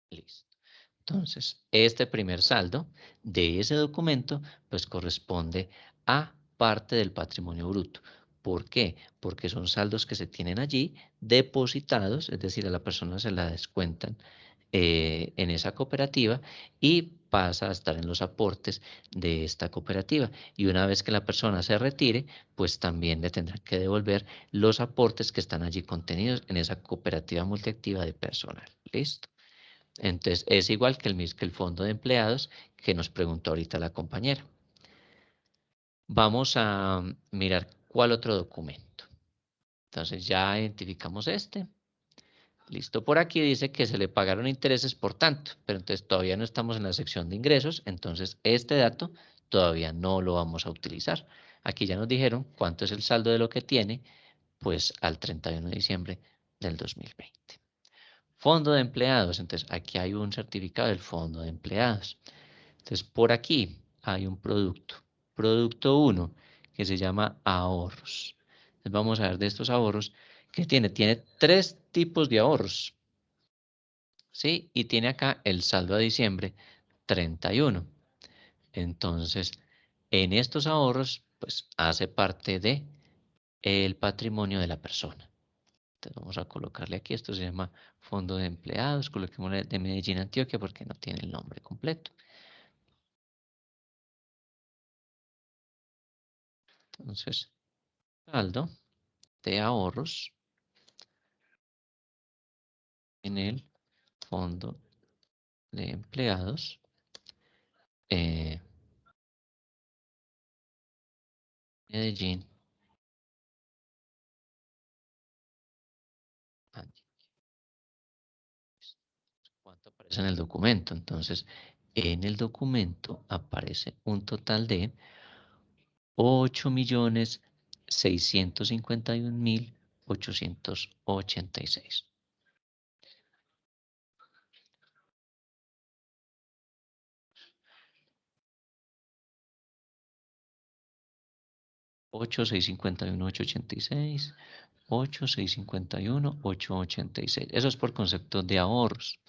Listo. Entonces, este primer saldo de ese documento, pues corresponde a parte del patrimonio bruto. ¿Por qué? Porque son saldos que se tienen allí depositados, es decir, a la persona se la descuentan en esa cooperativa y pasa a estar en los aportes de esta cooperativa. Y una vez que la persona se retire, pues también le tendrán que devolver los aportes que están allí contenidos en esa cooperativa multiactiva de personal. ¿Listo? Entonces, es igual que el fondo de empleados que nos preguntó ahorita la compañera. Vamos a mirar cuál otro documento. Entonces, ya identificamos este. Listo, por aquí dice que se le pagaron intereses por tanto, pero entonces todavía no estamos en la sección de ingresos, entonces este dato todavía no lo vamos a utilizar. Aquí ya nos dijeron cuánto es el saldo de lo que tiene, pues al 31 de diciembre del 2020. Fondo de empleados, entonces aquí hay un certificado del fondo de empleados. Entonces por aquí hay un producto 1, que se llama ahorros. Entonces vamos a ver de estos ahorros, ¿qué tiene? Tiene 3 tipos de ahorros, ¿sí? Y tiene acá el saldo a diciembre 31. Entonces, en estos ahorros, pues hace parte de el patrimonio de la persona. Entonces vamos a colocarle aquí, esto se llama Fondo de Empleados, coloquémosle de Medellín, Antioquia, porque no tiene el nombre completo. Entonces, saldo de ahorros en el Fondo de Empleados. Medellín, Antioquia. ¿Cuánto aparece en el documento? Entonces, en el documento aparece un total de 8.651.886. Ocho, 651, 886, 8, 651, 886. Eso es por concepto de ahorros.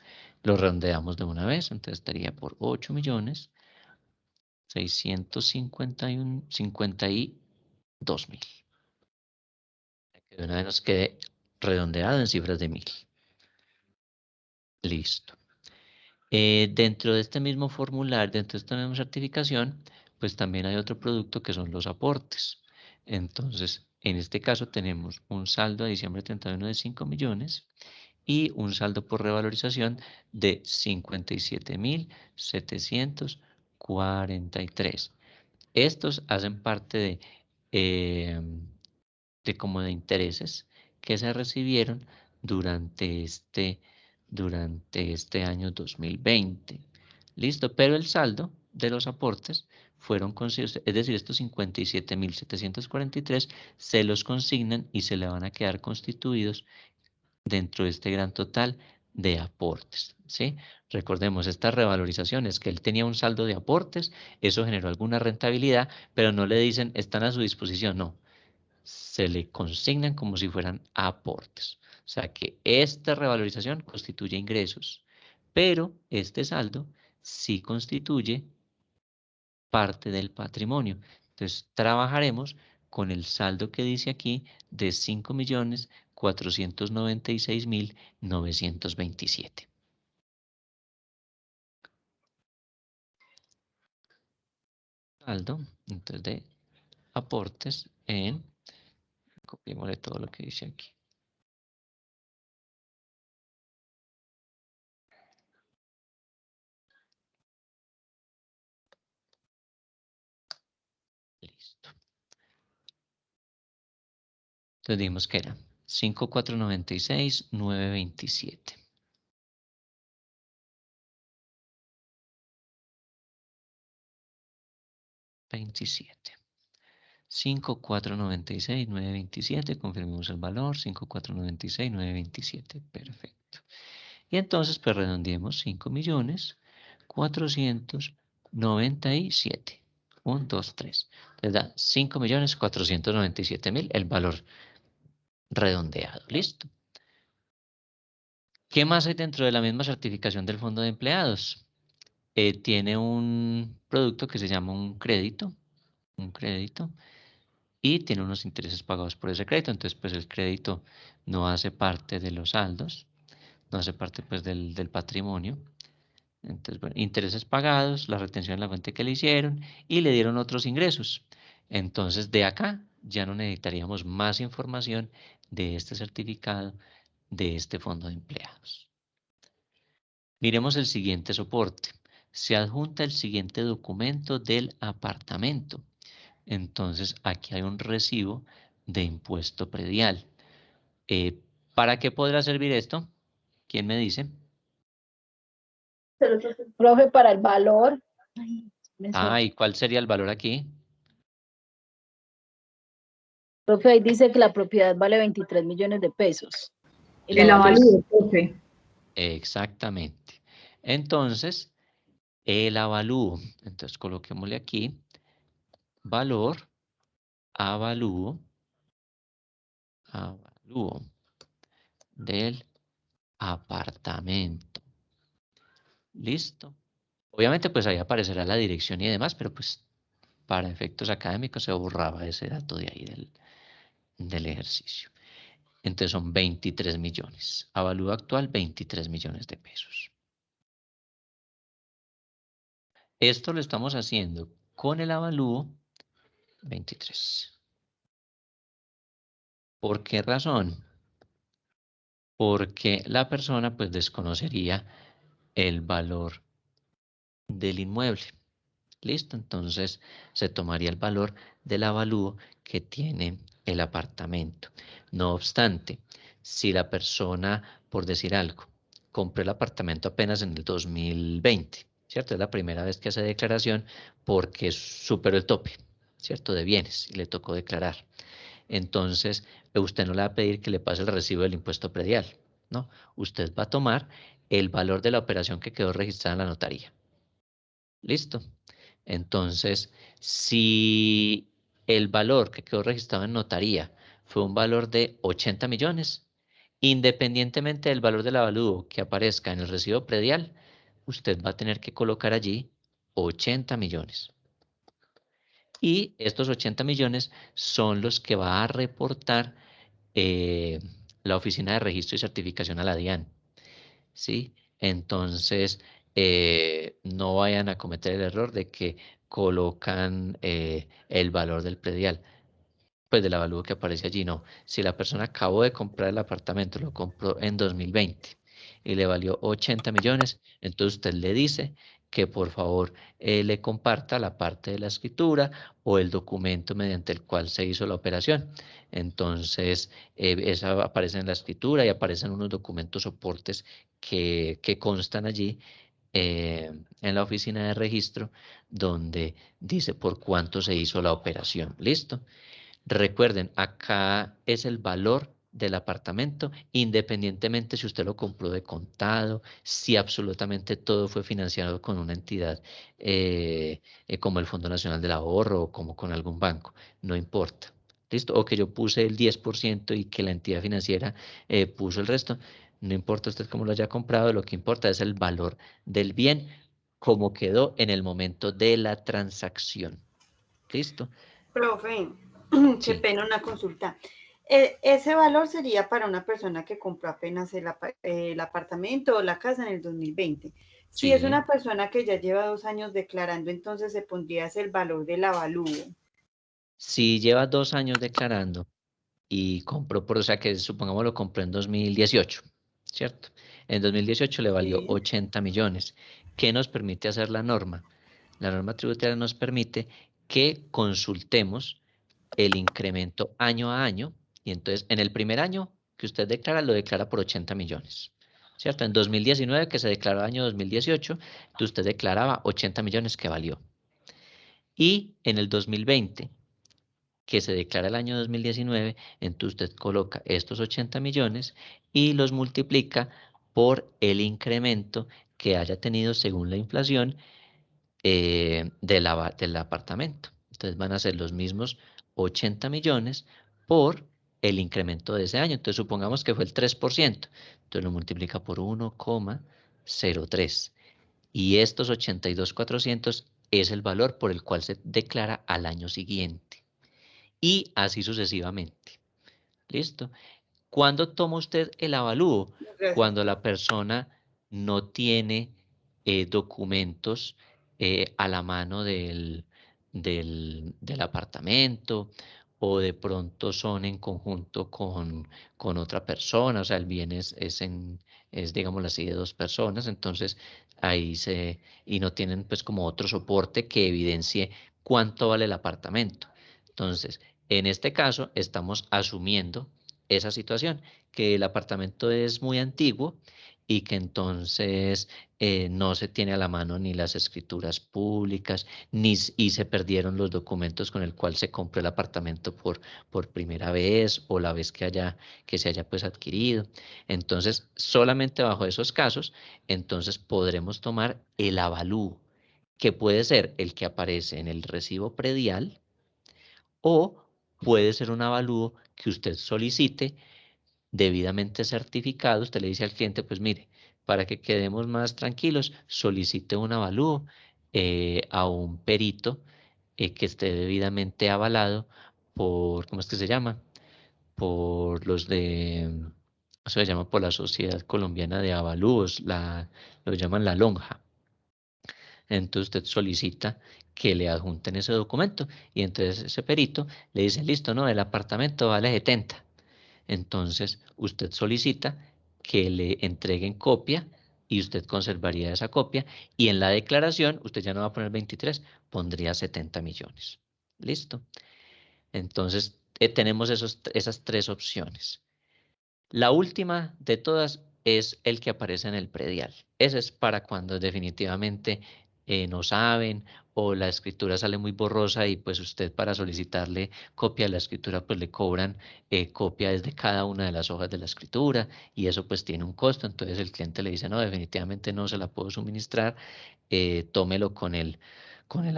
Lo redondeamos de una vez, entonces estaría por 8.651.052.000. Que de una vez nos quede redondeado en cifras de 1.000. Listo. Dentro de este mismo formulario, dentro de esta misma certificación, pues también hay otro producto que son los aportes. Entonces, en este caso tenemos un saldo a diciembre 31 de 5 millones y un saldo por revalorización de 57.743. Estos hacen parte de como de intereses que se recibieron durante este año 2020. Listo, pero el saldo de los aportes fueron consignados, es decir, estos 57.743 se los consignan y se le van a quedar constituidos dentro de este gran total de aportes, ¿sí? Recordemos, estas revalorizaciones que él tenía un saldo de aportes, eso generó alguna rentabilidad, pero no le dicen están a su disposición, no. Se le consignan como si fueran aportes. O sea que esta revalorización constituye ingresos, pero este saldo sí constituye parte del patrimonio. Entonces, trabajaremos con el saldo que dice aquí de 5.496.927. Saldo, entonces, de aportes en, copiémosle todo lo que dice aquí. Listo. Entonces dijimos que era 5.496.927. 5.496.927, confirmemos el valor, 5.496.927, perfecto. Y entonces, pues redondeemos 5.497.000, 1, 2, 3. Les da 5.497.000, el valor redondeado, listo. ¿Qué más hay dentro de la misma certificación del Fondo de Empleados? Tiene un producto que se llama un crédito, y tiene unos intereses pagados por ese crédito. Entonces, pues el crédito no hace parte de los saldos, no hace parte pues del patrimonio. Entonces, bueno, intereses pagados, la retención de la fuente que le hicieron y le dieron otros ingresos. Entonces, de acá ya no necesitaríamos más información de este certificado, de este fondo de empleados. Miremos el siguiente soporte. Se adjunta el siguiente documento del apartamento. Entonces, aquí hay un recibo de impuesto predial. ¿Para qué podrá servir esto? ¿Quién me dice? Profe, para el valor. ¿Y cuál sería el valor aquí? Profe, ahí dice que la propiedad vale 23 millones de pesos. El avalúo, profe. Exactamente. Entonces, el avalúo. Entonces, coloquémosle aquí valor, avalúo del apartamento. Listo. Obviamente, pues ahí aparecerá la dirección y demás, pero pues para efectos académicos se borraba ese dato de ahí del ejercicio. Entonces son 23 millones. Avalúo actual, 23 millones de pesos. Esto lo estamos haciendo con el avalúo 23. ¿Por qué razón? Porque la persona pues desconocería el valor del inmueble. Listo, entonces se tomaría el valor del avalúo que tiene el apartamento. No obstante, si la persona, por decir algo, compró el apartamento apenas en el 2020, ¿cierto? Es la primera vez que hace declaración porque superó el tope, ¿cierto? De bienes y le tocó declarar. Entonces, usted no le va a pedir que le pase el recibo del impuesto predial, ¿no? Usted va a tomar el valor de la operación que quedó registrada en la notaría. ¿Listo? Entonces, si el valor que quedó registrado en notaría fue un valor de 80 millones, independientemente del valor del avalúo que aparezca en el recibo predial, usted va a tener que colocar allí 80 millones. Y estos 80 millones son los que va a reportar la Oficina de Registro y Certificación a la DIAN. ¿Sí? Entonces, no vayan a cometer el error de que colocan el valor del predial, pues del avalúo que aparece allí. No, si la persona acabó de comprar el apartamento, lo compró en 2020 y le valió 80 millones, entonces usted le dice que por favor le comparta la parte de la escritura o el documento mediante el cual se hizo la operación. Entonces, esa aparece en la escritura y aparecen unos documentos soportes que constan allí en la oficina de registro donde dice por cuánto se hizo la operación. ¿Listo? Recuerden, acá es el valor del apartamento, independientemente si usted lo compró de contado, si absolutamente todo fue financiado con una entidad como el Fondo Nacional del Ahorro o como con algún banco, no importa. ¿Listo? O que yo puse el 10% y que la entidad financiera puso el resto, no importa usted cómo lo haya comprado, lo que importa es el valor del bien, como quedó en el momento de la transacción. ¿Listo? Profe, qué Sí. pena una consulta. Ese valor sería para una persona que compró apenas el apartamento o la casa en el 2020. Si es Sí. una persona que ya lleva 2 años declarando, entonces se pondría ese el valor del avalúo. Si lleva 2 años declarando y compró, o sea que supongamos lo compró en 2018, ¿cierto? En 2018 le valió Sí. 80 millones. ¿Qué nos permite hacer la norma? La norma tributaria nos permite que consultemos el incremento año a año y entonces en el primer año que usted declara, lo declara por 80 millones. ¿Cierto? En 2019, que se declaró año 2018, usted declaraba 80 millones que valió. Y en el 2020, que se declara el año 2019, entonces usted coloca estos 80 millones y los multiplica por el incremento que haya tenido según la inflación del apartamento. Entonces van a ser los mismos 80 millones por el incremento de ese año. Entonces supongamos que fue el 3%. Entonces lo multiplica por 1,03. Y estos 82.400 es el valor por el cual se declara al año siguiente. Y así sucesivamente. ¿Listo? ¿Cuándo toma usted el avalúo? Gracias. Cuando la persona no tiene documentos a la mano del apartamento o de pronto son en conjunto con otra persona, o sea, el bien es digámoslo así, de 2 personas, entonces y no tienen pues como otro soporte que evidencie cuánto vale el apartamento. Entonces, en este caso estamos asumiendo esa situación, que el apartamento es muy antiguo y que entonces no se tiene a la mano ni las escrituras públicas, y se perdieron los documentos con el cual se compró el apartamento por primera vez o la vez que se haya pues adquirido. Entonces, solamente bajo esos casos, entonces podremos tomar el avalúo, que puede ser el que aparece en el recibo predial o puede ser un avalúo que usted solicite debidamente certificado. Usted le dice al cliente, pues mire, para que quedemos más tranquilos, solicite un avalúo a un perito que esté debidamente avalado por, ¿cómo es que se llama? Por los se llama por la Sociedad Colombiana de Avalúos, lo llaman la lonja. Entonces usted solicita que le adjunten ese documento y entonces ese perito le dice, listo, no, el apartamento vale 70. Entonces usted solicita que le entreguen copia y usted conservaría esa copia y en la declaración usted ya no va a poner 23, pondría 70 millones. ¿Listo? Entonces tenemos esas 3 opciones. La última de todas es el que aparece en el predial. Ese es para cuando definitivamente no saben o la escritura sale muy borrosa y pues usted para solicitarle copia de la escritura pues le cobran copia desde cada una de las hojas de la escritura y eso pues tiene un costo. Entonces el cliente le dice no, definitivamente no se la puedo suministrar, tómelo con el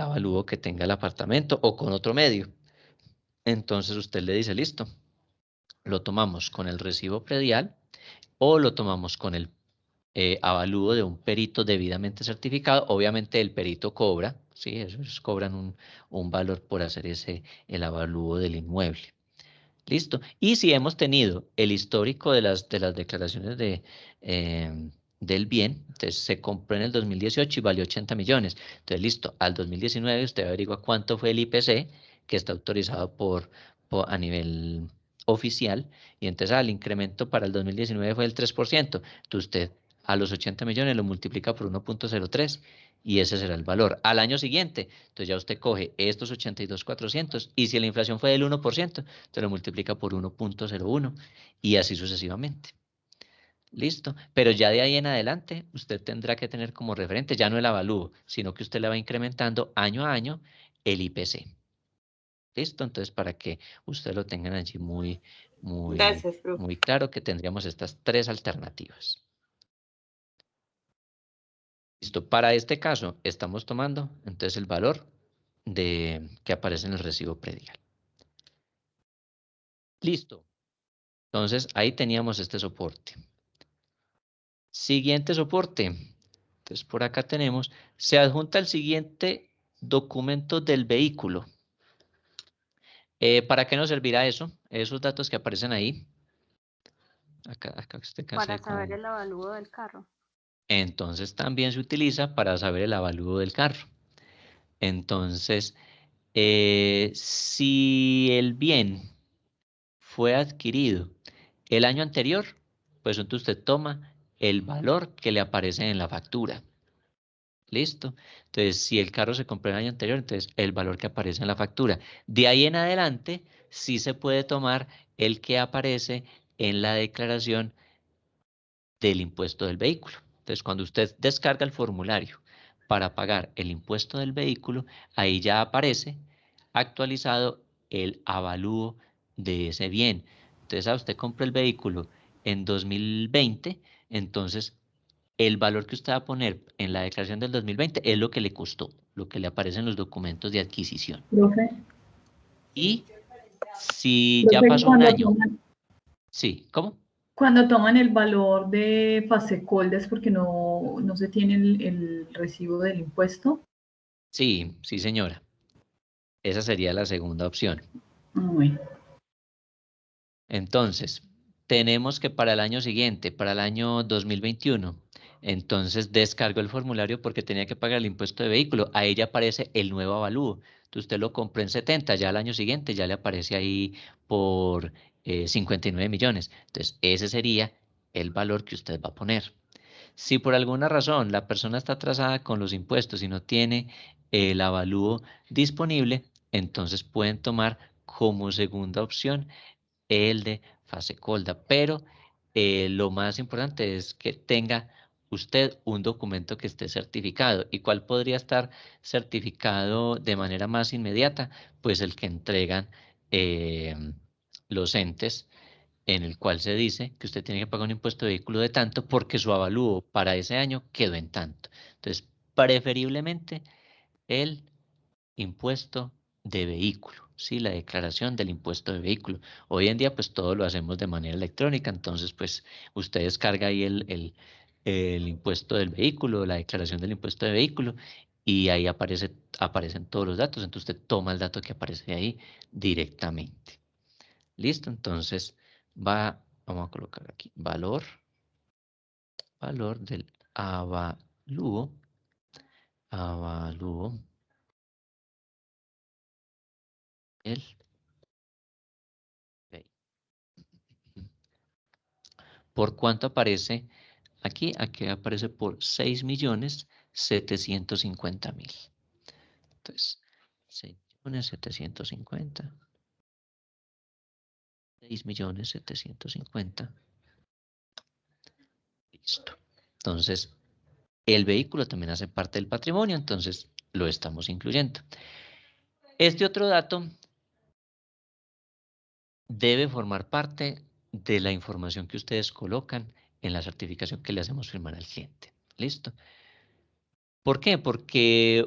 avalúo que tenga el apartamento o con otro medio. Entonces usted le dice listo, lo tomamos con el recibo predial o lo tomamos con el avalúo de un perito debidamente certificado. Obviamente el perito cobra, ¿sí? Ellos cobran un valor por hacer el avalúo del inmueble. ¿Listo? Y si hemos tenido el histórico de las declaraciones del bien, entonces se compró en el 2018 y valió 80 millones. Entonces, listo, al 2019 usted averigua cuánto fue el IPC, que está autorizado a nivel oficial, y entonces el incremento para el 2019 fue el 3%. Entonces usted a los 80 millones lo multiplica por 1,03 y ese será el valor. Al año siguiente, entonces ya usted coge estos 82.400 y si la inflación fue del 1%, te lo multiplica por 1,01 y así sucesivamente. Listo. Pero ya de ahí en adelante, usted tendrá que tener como referente ya no el avalúo, sino que usted le va incrementando año a año el IPC. ¿Listo? Entonces, para que ustedes lo tengan allí muy, Gracias, profe. muy claro que tendríamos estas tres alternativas. Listo, para este caso estamos tomando entonces el valor que aparece en el recibo predial. Listo. Entonces ahí teníamos este soporte. Siguiente soporte. Entonces por acá tenemos, se adjunta el siguiente documento del vehículo. ¿Para qué nos servirá eso? Esos datos que aparecen ahí. Acá usted Para saber el avalúo del carro. Entonces también se utiliza para saber el avalúo del carro. Entonces, si el bien fue adquirido el año anterior, pues entonces usted toma el valor que le aparece en la factura. ¿Listo? Entonces, si el carro se compró el año anterior, entonces el valor que aparece en la factura. De ahí en adelante, sí se puede tomar el que aparece en la declaración del impuesto del vehículo. Entonces, cuando usted descarga el formulario para pagar el impuesto del vehículo, ahí ya aparece actualizado el avalúo de ese bien. Entonces, usted compra el vehículo en 2020, entonces el valor que usted va a poner en la declaración del 2020 es lo que le costó, lo que le aparece en los documentos de adquisición. Profe. Y si Profe, ya pasó un año... Sí, ¿cómo? Cuando toman el valor de FASECOLDA es porque no se tiene el recibo del impuesto. Sí, sí, señora. Esa sería la segunda opción. Bueno. Entonces, tenemos que para el año siguiente, para el año 2021, entonces descargo el formulario porque tenía que pagar el impuesto de vehículo. Ahí ya aparece el nuevo avalúo. Entonces, usted lo compró en 70, ya al año siguiente ya le aparece ahí por 59 millones. Entonces, ese sería el valor que usted va a poner. Si por alguna razón la persona está atrasada con los impuestos y no tiene el avalúo disponible, entonces pueden tomar como segunda opción el de FASECOLDA, pero lo más importante es que tenga usted un documento que esté certificado. ¿Y cuál podría estar certificado de manera más inmediata? Pues el que entregan los entes, en el cual se dice que usted tiene que pagar un impuesto de vehículo de tanto porque su avalúo para ese año quedó en tanto. Entonces, preferiblemente el impuesto de vehículo, ¿sí? La declaración del impuesto de vehículo. Hoy en día, pues todo lo hacemos de manera electrónica, entonces, pues usted descarga ahí el impuesto del vehículo, la declaración del impuesto de vehículo, y ahí aparecen todos los datos, entonces usted toma el dato que aparece ahí directamente. ¿Listo? Entonces, vamos a colocar aquí, valor del avalúo, el ¿por cuánto aparece aquí? Aquí aparece por 6.750.000. Entonces, 6.750.000. 6.750.000. Listo. Entonces, el vehículo también hace parte del patrimonio, entonces lo estamos incluyendo. Este otro dato debe formar parte de la información que ustedes colocan en la certificación que le hacemos firmar al cliente. ¿Listo? ¿Por qué? Porque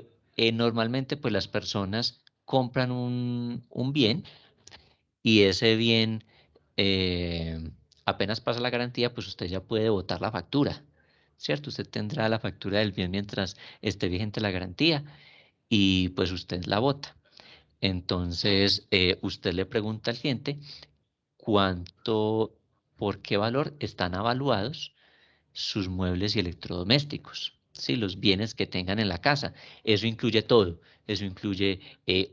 normalmente pues las personas compran un bien y ese bien apenas pasa la garantía, pues usted ya puede botar la factura, ¿cierto? Usted tendrá la factura del bien mientras esté vigente la garantía y pues usted la bota. Entonces, usted le pregunta al cliente por qué valor están avaluados sus muebles y electrodomésticos, ¿sí? Los bienes que tengan en la casa. Eso incluye todo. Eso incluye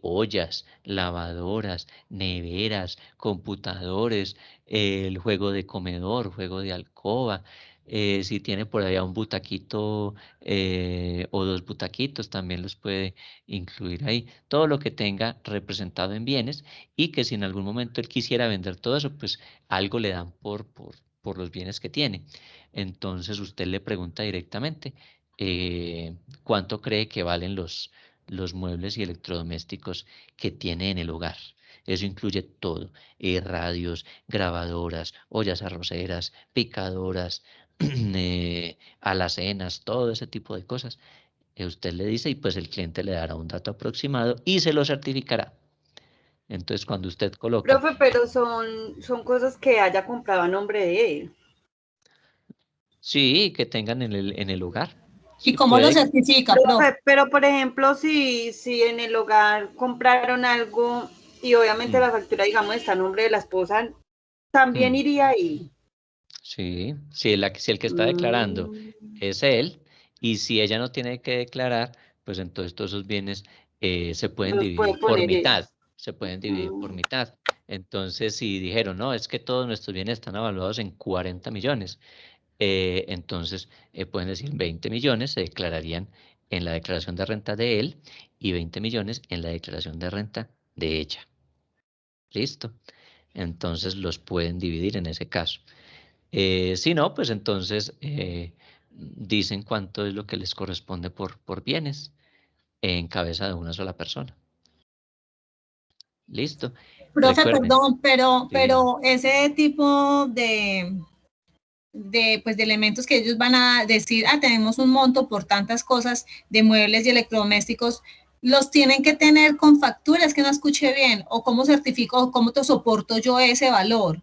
ollas, lavadoras, neveras, computadores, el juego de comedor, juego de alcoba. Si tiene por allá un butaquito o dos butaquitos, también los puede incluir ahí. Todo lo que tenga representado en bienes y que si en algún momento él quisiera vender todo eso, pues algo le dan por los bienes que tiene. Entonces usted le pregunta directamente cuánto cree que valen los muebles y electrodomésticos que tiene en el hogar. Eso incluye todo, radios, grabadoras, ollas arroceras, picadoras, alacenas, todo ese tipo de cosas. Usted le dice y pues el cliente le dará un dato aproximado y se lo certificará. Entonces, cuando usted coloca... Profe, pero son cosas que haya comprado a nombre de él. Sí, que tengan en el hogar. ¿Y Sí, cómo lo puede. certifica, profe? Profe, pero por ejemplo, si en el hogar compraron algo y obviamente la factura, digamos, está a nombre de la esposa, ¿también iría ahí? Sí, si el que está declarando es él, y si ella no tiene que declarar, pues entonces todos esos bienes se pueden Los puede dividir por poner ella. mitad. Se pueden dividir por mitad. Entonces, si dijeron, no, es que todos nuestros bienes están evaluados en 40 millones, entonces pueden decir 20 millones se declararían en la declaración de renta de él y 20 millones en la declaración de renta de ella. ¿Listo? Entonces los pueden dividir en ese caso. Si no, pues entonces dicen cuánto es lo que les corresponde por bienes en cabeza de una sola persona. ¿Listo? Profe, Recuerden. perdón, pero Sí. ese tipo de elementos que ellos van a decir, tenemos un monto por tantas cosas de muebles y electrodomésticos, los tienen que tener con facturas, que no escuché bien, o cómo certifico, o cómo te soporto yo ese valor.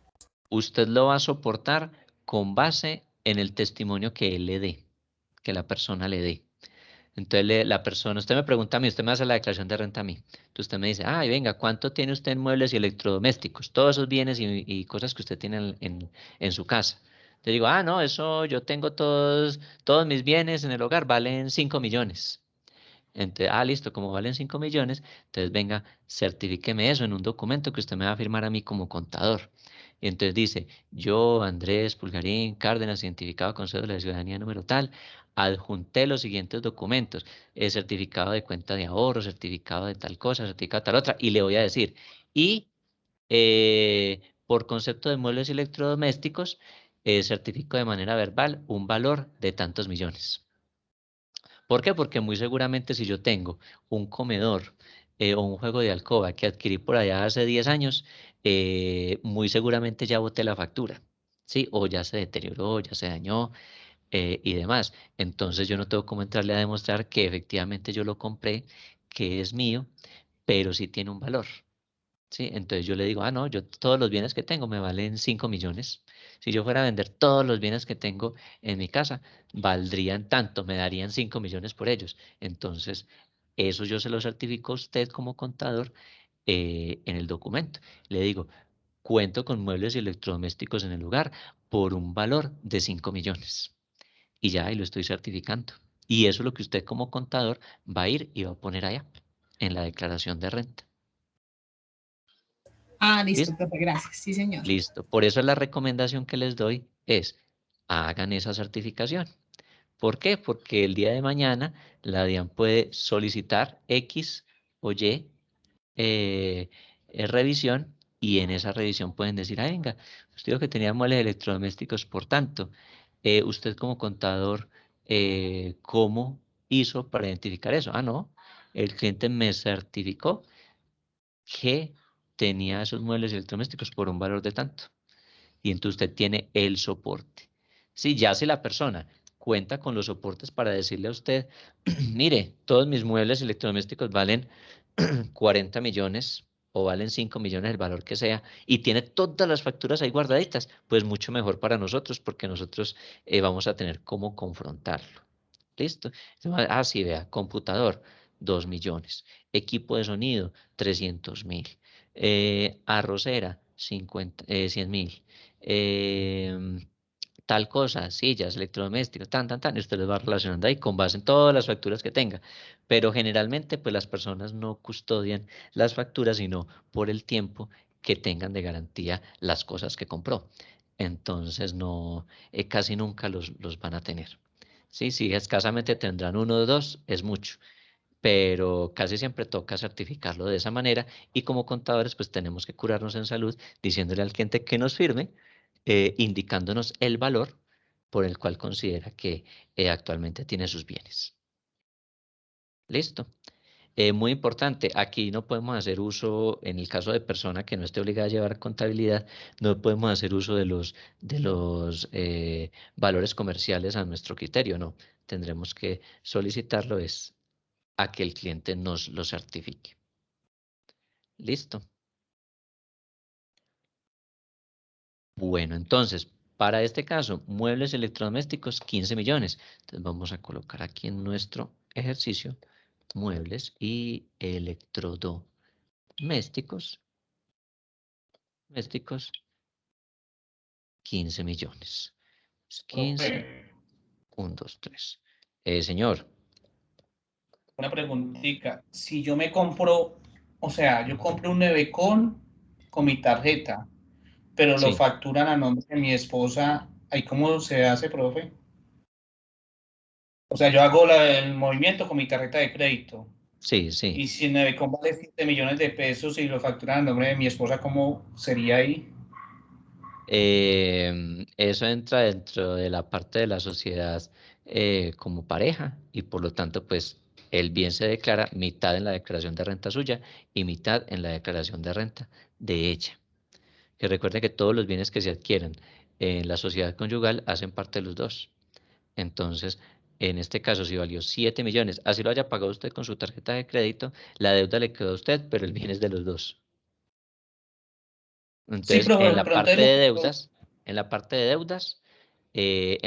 Usted lo va a soportar con base en el testimonio que él le dé, que la persona le dé. Entonces la persona, usted me pregunta a mí, usted me hace la declaración de renta a mí. Entonces usted me dice, ay, venga, ¿cuánto tiene usted en muebles y electrodomésticos? Todos esos bienes y cosas que usted tiene en su casa. Te digo, no, eso yo tengo todos mis bienes en el hogar, valen 5 millones. Entonces, listo, como valen 5 millones, entonces venga, certifíqueme eso en un documento que usted me va a firmar a mí como contador. Y entonces dice, yo, Andrés Pulgarín Cárdenas, identificado con cédula de ciudadanía número tal, adjunté los siguientes documentos, certificado de cuenta de ahorro, certificado de tal cosa, certificado de tal otra, y le voy a decir, y por concepto de muebles y electrodomésticos, certifico de manera verbal un valor de tantos millones. ¿Por qué? Porque muy seguramente si yo tengo un comedor o un juego de alcoba que adquirí por allá hace 10 años, muy seguramente ya boté la factura, ¿sí? O ya se deterioró, ya se dañó y demás. Entonces yo no tengo cómo entrarle a demostrar que efectivamente yo lo compré, que es mío, pero sí tiene un valor. ¿Sí? Entonces yo le digo, no, yo todos los bienes que tengo me valen 5 millones. Si yo fuera a vender todos los bienes que tengo en mi casa, valdrían tanto, me darían 5 millones por ellos. Entonces, eso yo se lo certifico a usted como contador en el documento. Le digo, cuento con muebles y electrodomésticos en el lugar por un valor de 5 millones. Y ya ahí lo estoy certificando. Y eso es lo que usted como contador va a ir y va a poner allá, en la declaración de renta. Listo, profe, gracias. Sí, señor. Listo. Por eso la recomendación que les doy es hagan esa certificación. ¿Por qué? Porque el día de mañana la DIAN puede solicitar X o Y revisión y en esa revisión pueden decir, venga, usted dijo que tenía muebles electrodomésticos, por tanto, usted como contador, ¿cómo hizo para identificar eso? No, el cliente me certificó que tenía esos muebles electrodomésticos por un valor de tanto. Y entonces usted tiene el soporte. Si ya si la persona cuenta con los soportes para decirle a usted, mire, todos mis muebles electrodomésticos valen 40 millones o valen 5 millones, el valor que sea, y tiene todas las facturas ahí guardaditas, pues mucho mejor para nosotros, porque nosotros vamos a tener cómo confrontarlo. ¿Listo? Sí, vea, computador, 2 millones. Equipo de sonido, 300.000. Arrocera, 100.000. Tal cosa, sillas, electrodomésticos, tan, y usted les va relacionando ahí con base en todas las facturas que tenga. Pero generalmente, pues las personas no custodian las facturas, sino por el tiempo que tengan de garantía las cosas que compró. Entonces, no, casi nunca los van a tener. Sí, escasamente tendrán 1 o 2, es mucho, pero casi siempre toca certificarlo de esa manera y como contadores pues tenemos que curarnos en salud diciéndole al cliente que nos firme, indicándonos el valor por el cual considera que actualmente tiene sus bienes. ¿Listo? Muy importante, aquí no podemos hacer uso, en el caso de persona que no esté obligada a llevar contabilidad, no podemos hacer uso de los valores comerciales a nuestro criterio, no. Tendremos que solicitarlo es a que el cliente nos lo certifique. ¿Listo? Bueno, entonces, para este caso, muebles electrodomésticos, 15 millones. Entonces vamos a colocar aquí en nuestro ejercicio, muebles y electrodomésticos, 15 millones. 15, 1, 2, 3. Señor. Una preguntita. Si yo me compro, o sea, yo compro un nevecón con mi tarjeta, pero lo Sí. facturan a nombre de mi esposa, ¿ahí cómo se hace, profe? O sea, yo hago el movimiento con mi tarjeta de crédito. Sí, sí. Y si el nevecón vale 7 millones de pesos y lo facturan a nombre de mi esposa, ¿cómo sería ahí? Eso entra dentro de la parte de la sociedad como pareja y por lo tanto, pues el bien se declara mitad en la declaración de renta suya y mitad en la declaración de renta de ella. Que recuerde que todos los bienes que se adquieren en la sociedad conyugal hacen parte de los dos. Entonces, en este caso, si valió 7 millones, así lo haya pagado usted con su tarjeta de crédito, la deuda le quedó a usted, pero el bien es de los dos. Entonces, Sí, en pero la parte entonces de deudas, en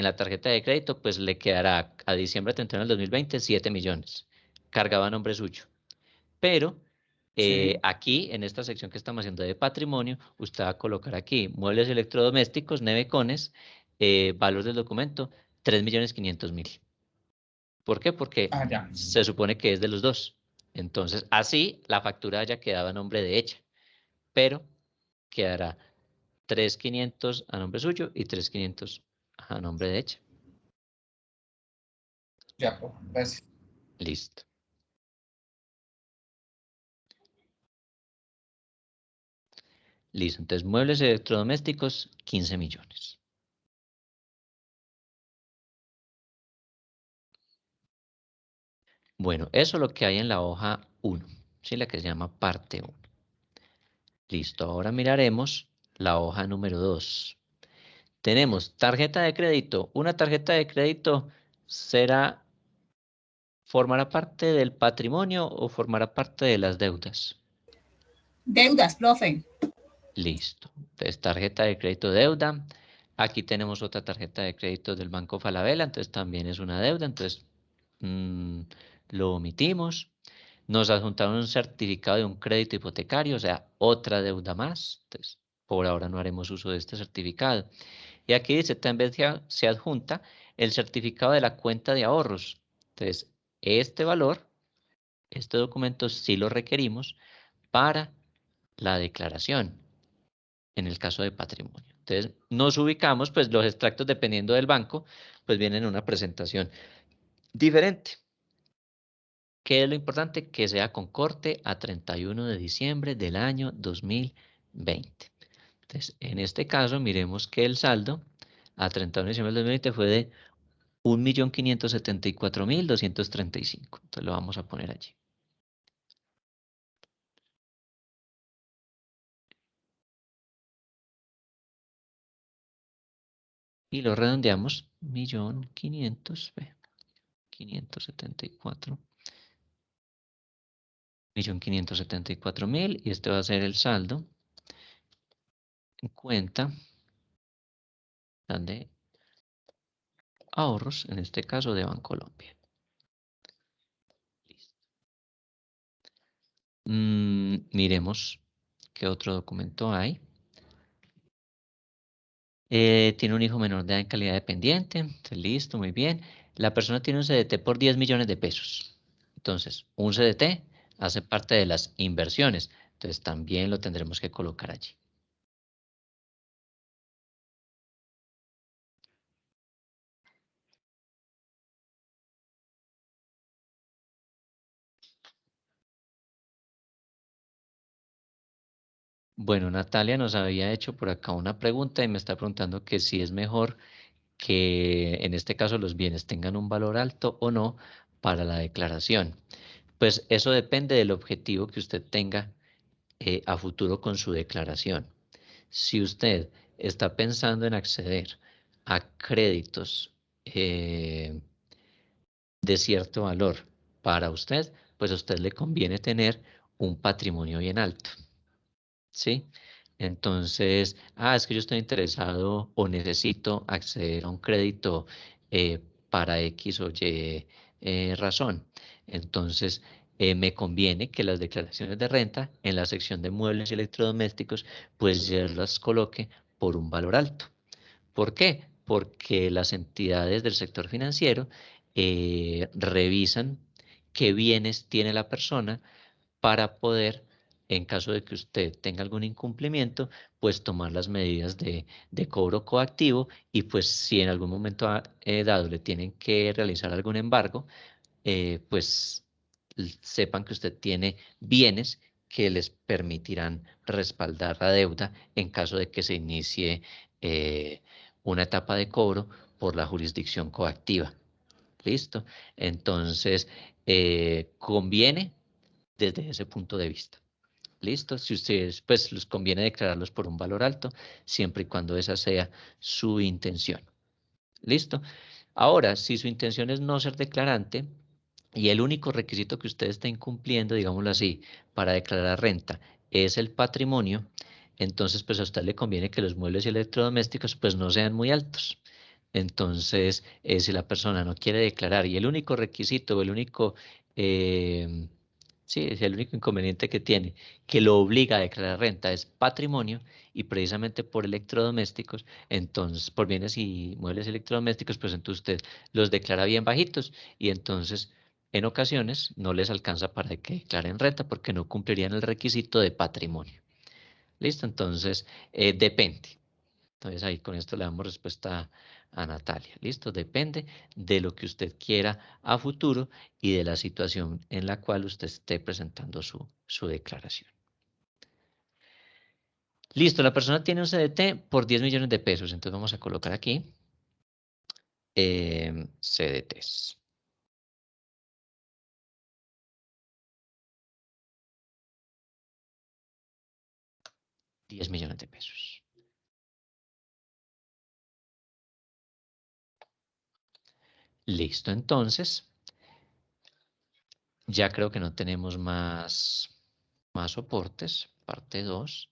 la tarjeta de crédito, pues le quedará a diciembre 31 del 2020 7 millones. Cargaba a nombre suyo. Pero Sí. aquí, en esta sección que estamos haciendo de patrimonio, usted va a colocar aquí muebles electrodomésticos, nevecones, valor del documento, 3.500.000. ¿Por qué? Porque Ya. se supone que es de los dos. Entonces, así la factura ya quedaba a nombre de ella, pero quedará 3.500 a nombre suyo y 3.500 a nombre de ella. Ya, gracias. Listo. Listo. Entonces, muebles electrodomésticos, 15 millones. Bueno, eso es lo que hay en la hoja 1, ¿sí? La que se llama parte 1. Listo. Ahora miraremos la hoja número 2. Tenemos tarjeta de crédito. Una tarjeta de crédito ¿formará parte del patrimonio o formará parte de las deudas? Deudas, profe. Listo. Entonces, tarjeta de crédito deuda. Aquí tenemos otra tarjeta de crédito del Banco Falabella, entonces también es una deuda, entonces lo omitimos. Nos adjuntaron un certificado de un crédito hipotecario, o sea, otra deuda más. Entonces, por ahora no haremos uso de este certificado. Y aquí dice, también se adjunta el certificado de la cuenta de ahorros. Entonces, este valor, este documento sí lo requerimos para la declaración, en el caso de patrimonio. Entonces, nos ubicamos, pues los extractos, dependiendo del banco, pues vienen en una presentación diferente. ¿Qué es lo importante? Que sea con corte a 31 de diciembre del año 2020. Entonces, en este caso, miremos que el saldo a 31 de diciembre del 2020 fue de 1.574.235. Entonces, lo vamos a poner allí. Y lo redondeamos, 1.574.000 y este va a ser el saldo en cuenta de ahorros, en este caso de Bancolombia. Listo. Miremos qué otro documento hay. Tiene un hijo menor de edad en calidad dependiente. Entonces, listo, muy bien. La persona tiene un CDT por 10 millones de pesos. Entonces, un CDT hace parte de las inversiones. Entonces, también lo tendremos que colocar allí. Bueno, Natalia nos había hecho por acá una pregunta y me está preguntando que si es mejor que en este caso los bienes tengan un valor alto o no para la declaración. Pues eso depende del objetivo que usted tenga a futuro con su declaración. Si usted está pensando en acceder a créditos de cierto valor para usted, pues a usted le conviene tener un patrimonio bien alto, ¿sí? Entonces, es que yo estoy interesado o necesito acceder a un crédito para X o Y razón. Entonces, me conviene que las declaraciones de renta en la sección de muebles y electrodomésticos, pues yo las coloque por un valor alto. ¿Por qué? Porque las entidades del sector financiero revisan qué bienes tiene la persona para poder, en caso de que usted tenga algún incumplimiento, pues tomar las medidas de cobro coactivo y pues si en algún momento dado le tienen que realizar algún embargo, pues sepan que usted tiene bienes que les permitirán respaldar la deuda en caso de que se inicie una etapa de cobro por la jurisdicción coactiva. ¿Listo? Entonces, conviene desde ese punto de vista. ¿Listo? Si ustedes, pues, les conviene declararlos por un valor alto, siempre y cuando esa sea su intención. ¿Listo? Ahora, si su intención es no ser declarante y el único requisito que usted está incumpliendo, digámoslo así, para declarar renta es el patrimonio, entonces, pues, a usted le conviene que los muebles y electrodomésticos, pues, no sean muy altos. Entonces, si la persona no quiere declarar y el único requisito o el único... sí, es el único inconveniente que tiene, que lo obliga a declarar renta es patrimonio y precisamente por electrodomésticos, entonces por bienes y muebles electrodomésticos, pues entonces usted los declara bien bajitos y entonces en ocasiones no les alcanza para que declaren renta porque no cumplirían el requisito de patrimonio. ¿Listo? Entonces depende. Entonces ahí con esto le damos respuesta a Natalia. ¿Listo? Depende de lo que usted quiera a futuro y de la situación en la cual usted esté presentando su declaración. Listo, la persona tiene un CDT por 10 millones de pesos. Entonces vamos a colocar aquí CDTs. $10 millones de pesos. Listo, entonces ya creo que no tenemos más soportes. Parte 2.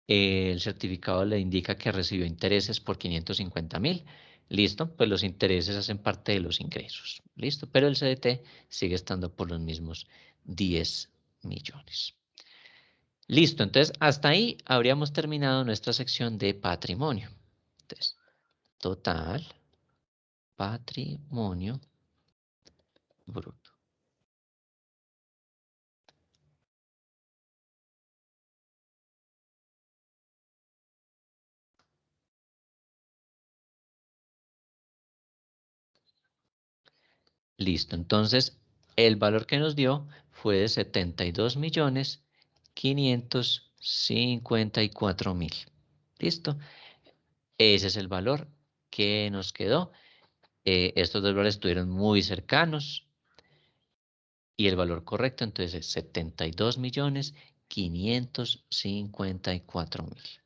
El certificado le indica que recibió intereses por 550.000. Listo, pues los intereses hacen parte de los ingresos. Listo, pero el CDT sigue estando por los mismos 10 millones. Listo, entonces hasta ahí habríamos terminado nuestra sección de patrimonio. Entonces, total patrimonio bruto. Listo, entonces el valor que nos dio fue de 72.554.000. ¿Listo? Ese es el valor que nos quedó. Estos dos valores estuvieron muy cercanos. Y el valor correcto entonces es 72.554.000.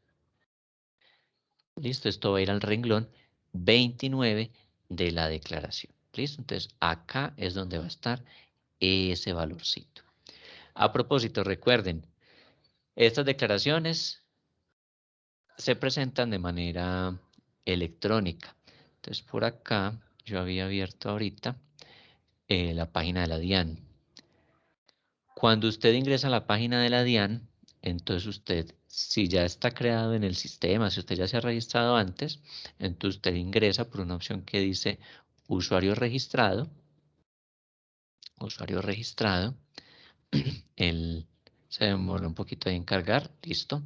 Listo, esto va a ir al renglón 29 de la declaración. Listo, entonces acá es donde va a estar ese valorcito. A propósito, recuerden, estas declaraciones se presentan de manera electrónica. Entonces por acá yo había abierto ahorita la página de la DIAN. Cuando usted ingresa a la página de la DIAN, entonces usted, si ya está creado en el sistema, si usted ya se ha registrado antes, entonces usted ingresa por una opción que dice usuario registrado. Usuario registrado. Se demora un poquito en cargar. Listo.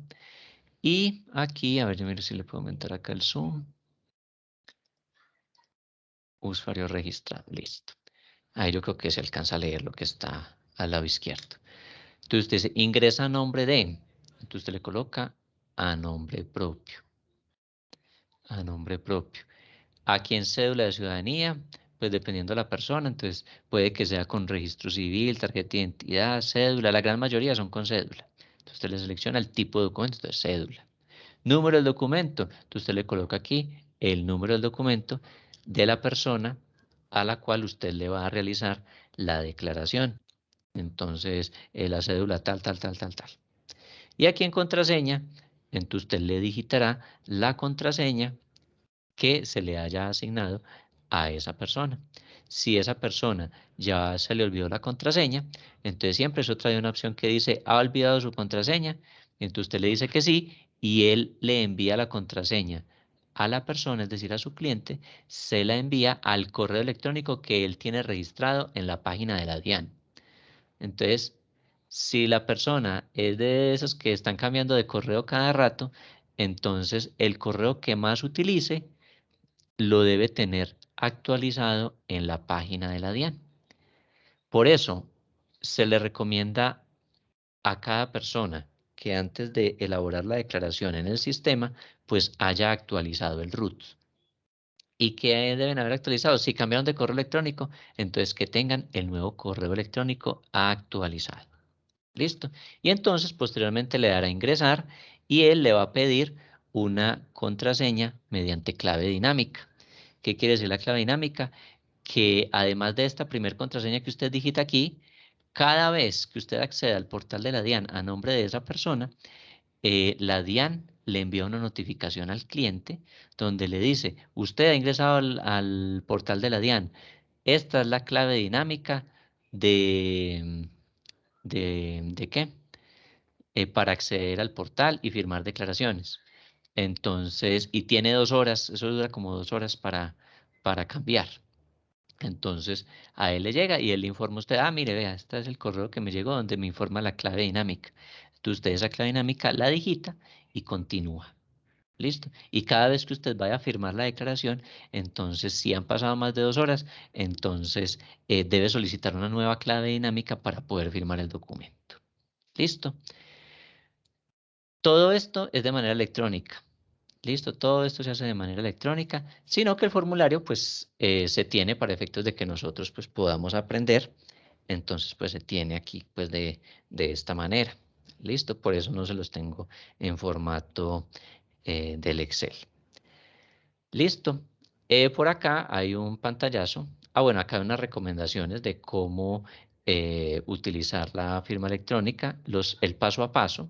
Y aquí, a ver, yo miro si le puedo aumentar acá el zoom. Usuario registrado. Listo. Ahí yo creo que se alcanza a leer lo que está al lado izquierdo. Entonces usted dice, ingresa a nombre de, entonces usted le coloca a nombre propio. A nombre propio. Aquí en cédula de ciudadanía pues dependiendo de la persona, entonces puede que sea con registro civil, tarjeta de identidad, cédula, la gran mayoría son con cédula. Entonces usted le selecciona el tipo de documento, entonces cédula. Número del documento, entonces usted le coloca aquí el número del documento de la persona a la cual usted le va a realizar la declaración. Entonces, la cédula tal. Y aquí en contraseña, entonces usted le digitará la contraseña que se le haya asignado a esa persona. Si esa persona ya se le olvidó la contraseña, entonces siempre eso trae una opción que dice, ¿ha olvidado su contraseña? Entonces usted le dice que sí y él le envía la contraseña a la persona, es decir, a su cliente, se la envía al correo electrónico que él tiene registrado en la página de la DIAN. Entonces, si la persona es de esos que están cambiando de correo cada rato, entonces el correo que más utilice lo debe tener actualizado en la página de la DIAN. Por eso, se le recomienda a cada persona que antes de elaborar la declaración en el sistema, pues haya actualizado el root. ¿Y qué deben haber actualizado? Si cambiaron de correo electrónico, entonces que tengan el nuevo correo electrónico actualizado. ¿Listo? Y entonces posteriormente le dará a ingresar y él le va a pedir una contraseña mediante clave dinámica. ¿Qué quiere decir la clave dinámica? Que además de esta primer contraseña que usted digita aquí, cada vez que usted acceda al portal de la DIAN a nombre de esa persona, la DIAN le envía una notificación al cliente donde le dice, usted ha ingresado al portal de la DIAN, esta es la clave dinámica ¿de qué? Para acceder al portal y firmar declaraciones. Entonces, y tiene 2 horas, eso dura como 2 horas para cambiar. Entonces, a él le llega y él le informa a usted, ah, mire, vea, este es el correo que me llegó donde me informa la clave dinámica. Entonces, usted esa clave dinámica la digita y continúa. ¿Listo? Y cada vez que usted vaya a firmar la declaración, entonces, si han pasado más de 2 horas, entonces debe solicitar una nueva clave dinámica para poder firmar el documento. ¿Listo? Todo esto es de manera electrónica. Listo, todo esto se hace de manera electrónica, sino que el formulario pues se tiene para efectos de que nosotros pues podamos aprender. Entonces pues se tiene aquí pues de esta manera. Listo, por eso no se los tengo en formato del Excel. Listo. Por acá hay un pantallazo. Ah, bueno, acá hay unas recomendaciones de cómo utilizar la firma electrónica, el paso a paso,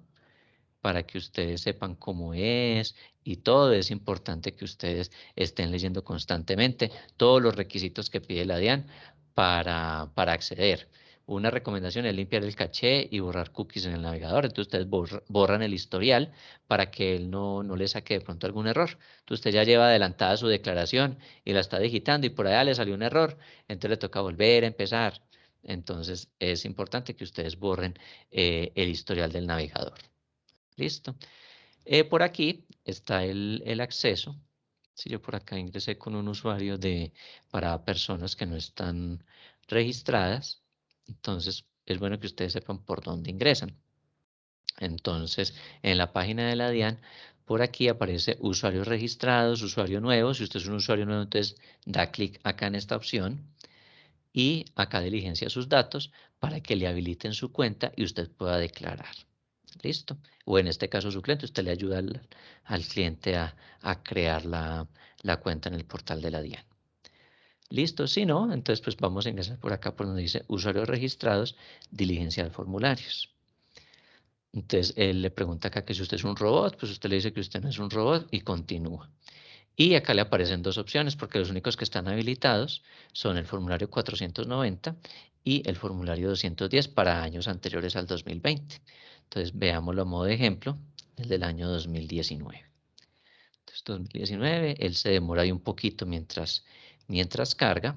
para que ustedes sepan cómo es y todo. Es importante que ustedes estén leyendo constantemente todos los requisitos que pide la DIAN para acceder. Una recomendación es limpiar el caché y borrar cookies en el navegador. Entonces ustedes borran el historial para que él no le saque de pronto algún error. Entonces usted ya lleva adelantada su declaración y la está digitando y por allá le salió un error. Entonces le toca volver a empezar. Entonces es importante que ustedes borren el historial del navegador. Listo. Por aquí está el acceso. Si yo por acá ingresé con un usuario para personas que no están registradas, entonces es bueno que ustedes sepan por dónde ingresan. Entonces, en la página de la DIAN, por aquí aparece usuarios registrados, usuario nuevo. Si usted es un usuario nuevo, entonces da clic acá en esta opción y acá diligencia sus datos para que le habiliten su cuenta y usted pueda declarar. ¿Listo? O en este caso su cliente, usted le ayuda al cliente a crear la cuenta en el portal de la DIAN. ¿Listo? Si no, entonces pues vamos a ingresar por acá por donde dice usuarios registrados, diligenciar formularios. Entonces él le pregunta acá que si usted es un robot, pues usted le dice que usted no es un robot y continúa. Y acá le aparecen 2 opciones porque los únicos que están habilitados son el formulario 490 y el formulario 210 para años anteriores al 2020. Entonces veámoslo a modo de ejemplo, el del año 2019. Entonces 2019, él se demora ahí un poquito mientras carga.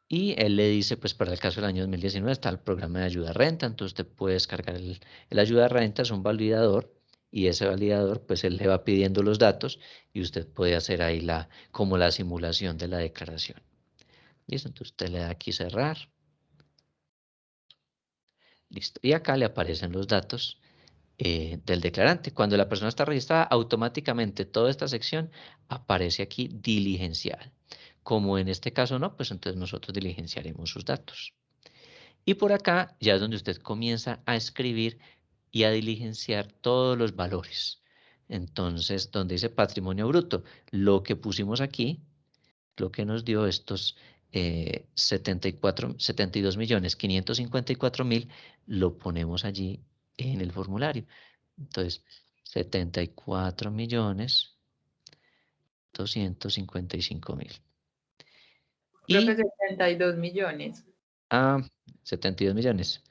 Y él le dice, pues para el caso del año 2019 está el programa de ayuda a renta, entonces usted puede descargar el ayuda a renta, es un validador, y ese validador, pues él le va pidiendo los datos y usted puede hacer ahí como la simulación de la declaración. ¿Listo? Entonces usted le da aquí cerrar. Listo. Y acá le aparecen los datos del declarante. Cuando la persona está registrada, automáticamente toda esta sección aparece aquí diligenciada. Como en este caso no, pues entonces nosotros diligenciaremos sus datos. Y por acá ya es donde usted comienza a escribir y a diligenciar todos los valores. Entonces, donde dice patrimonio bruto, lo que pusimos aquí, lo que nos dio estos 72.554.000, lo ponemos allí en el formulario. Entonces, 74.255.000. Profe, 72 millones. 72 millones.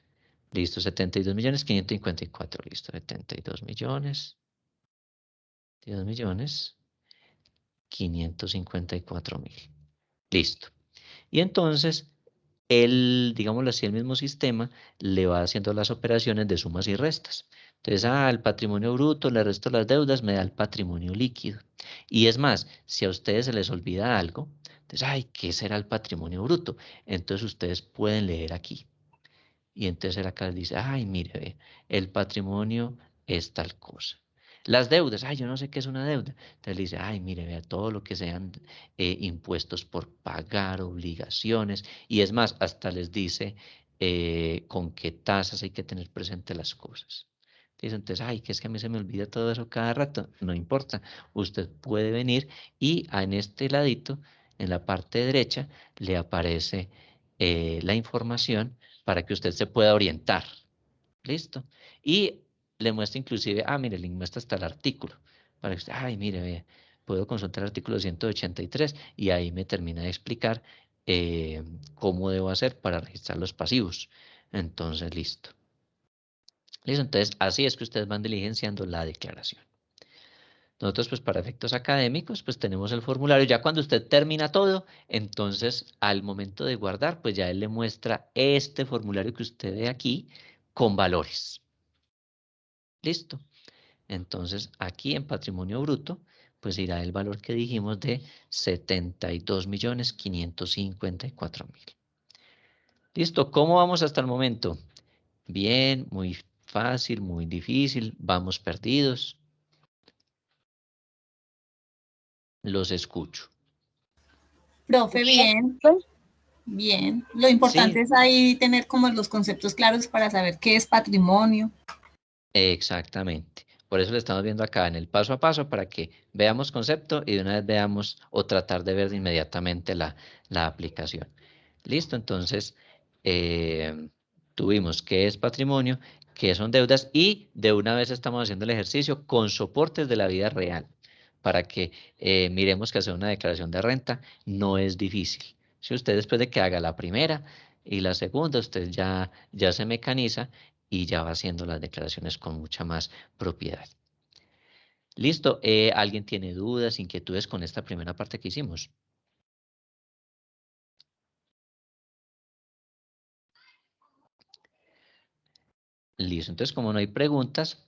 Listo, 72.554.000. Listo, 72.554.000. Listo. Y entonces, digámoslo así, el mismo sistema le va haciendo las operaciones de sumas y restas. Entonces, el patrimonio bruto, le resto las deudas, me da el patrimonio líquido. Y es más, si a ustedes se les olvida algo, entonces, ¿qué será el patrimonio bruto? Entonces, ustedes pueden leer aquí. Y entonces acá dice, mire, ve, el patrimonio es tal cosa. Las deudas, yo no sé qué es una deuda. Entonces le dice, mire, vea, todo lo que sean impuestos por pagar, obligaciones. Y es más, hasta les dice con qué tasas hay que tener presente las cosas. Dice, entonces, que es que a mí se me olvida todo eso cada rato. No importa, usted puede venir y en este ladito, en la parte derecha, le aparece la información para que usted se pueda orientar. ¿Listo? Y le muestra inclusive, mire, le muestra hasta el artículo. Para que usted, mire, vea, puedo consultar el artículo 183 y ahí me termina de explicar cómo debo hacer para registrar los pasivos. Entonces, listo. Listo, entonces así es que ustedes van diligenciando la declaración. Nosotros, pues para efectos académicos, pues tenemos el formulario. Ya cuando usted termina todo, entonces al momento de guardar, pues ya él le muestra este formulario que usted ve aquí con valores. ¿Listo? Entonces aquí en patrimonio bruto, pues irá el valor que dijimos de 72.554.000. ¿Listo? ¿Cómo vamos hasta el momento? Bien, muy fácil, muy difícil, vamos perdidos. Los escucho. Profe, bien. Bien. Lo importante es ahí tener como los conceptos claros para saber qué es patrimonio. Exactamente. Por eso le estamos viendo acá en el paso a paso para que veamos concepto y de una vez veamos o tratar de ver inmediatamente la aplicación. Listo, entonces tuvimos qué es patrimonio, qué son deudas y de una vez estamos haciendo el ejercicio con soportes de la vida real para que miremos que hacer una declaración de renta no es difícil. Si usted después de que haga la primera y la segunda, usted ya se mecaniza y ya va haciendo las declaraciones con mucha más propiedad. Listo, ¿alguien tiene dudas, inquietudes con esta primera parte que hicimos? Listo, entonces como no hay preguntas,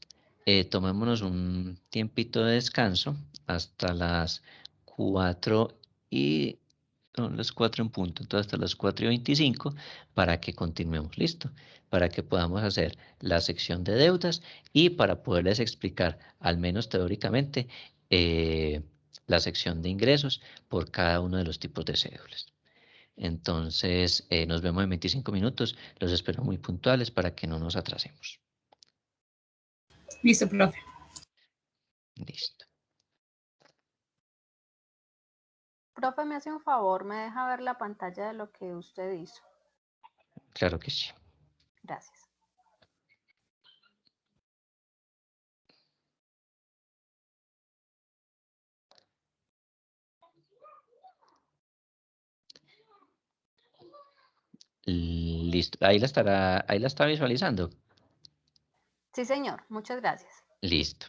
tomémonos un tiempito de descanso hasta las 4 y... Son las 4 en punto, entonces hasta las 4:25 para que continuemos, ¿listo? Para que podamos hacer la sección de deudas y para poderles explicar, al menos teóricamente, la sección de ingresos por cada uno de los tipos de cédulas. Entonces, nos vemos en 25 minutos. Los espero muy puntuales para que no nos atrasemos. Listo, profe. Listo. Profe, me hace un favor, ¿me deja ver la pantalla de lo que usted hizo? Claro que sí. Gracias. Listo. Ahí la está visualizando. Sí, señor. Muchas gracias. Listo.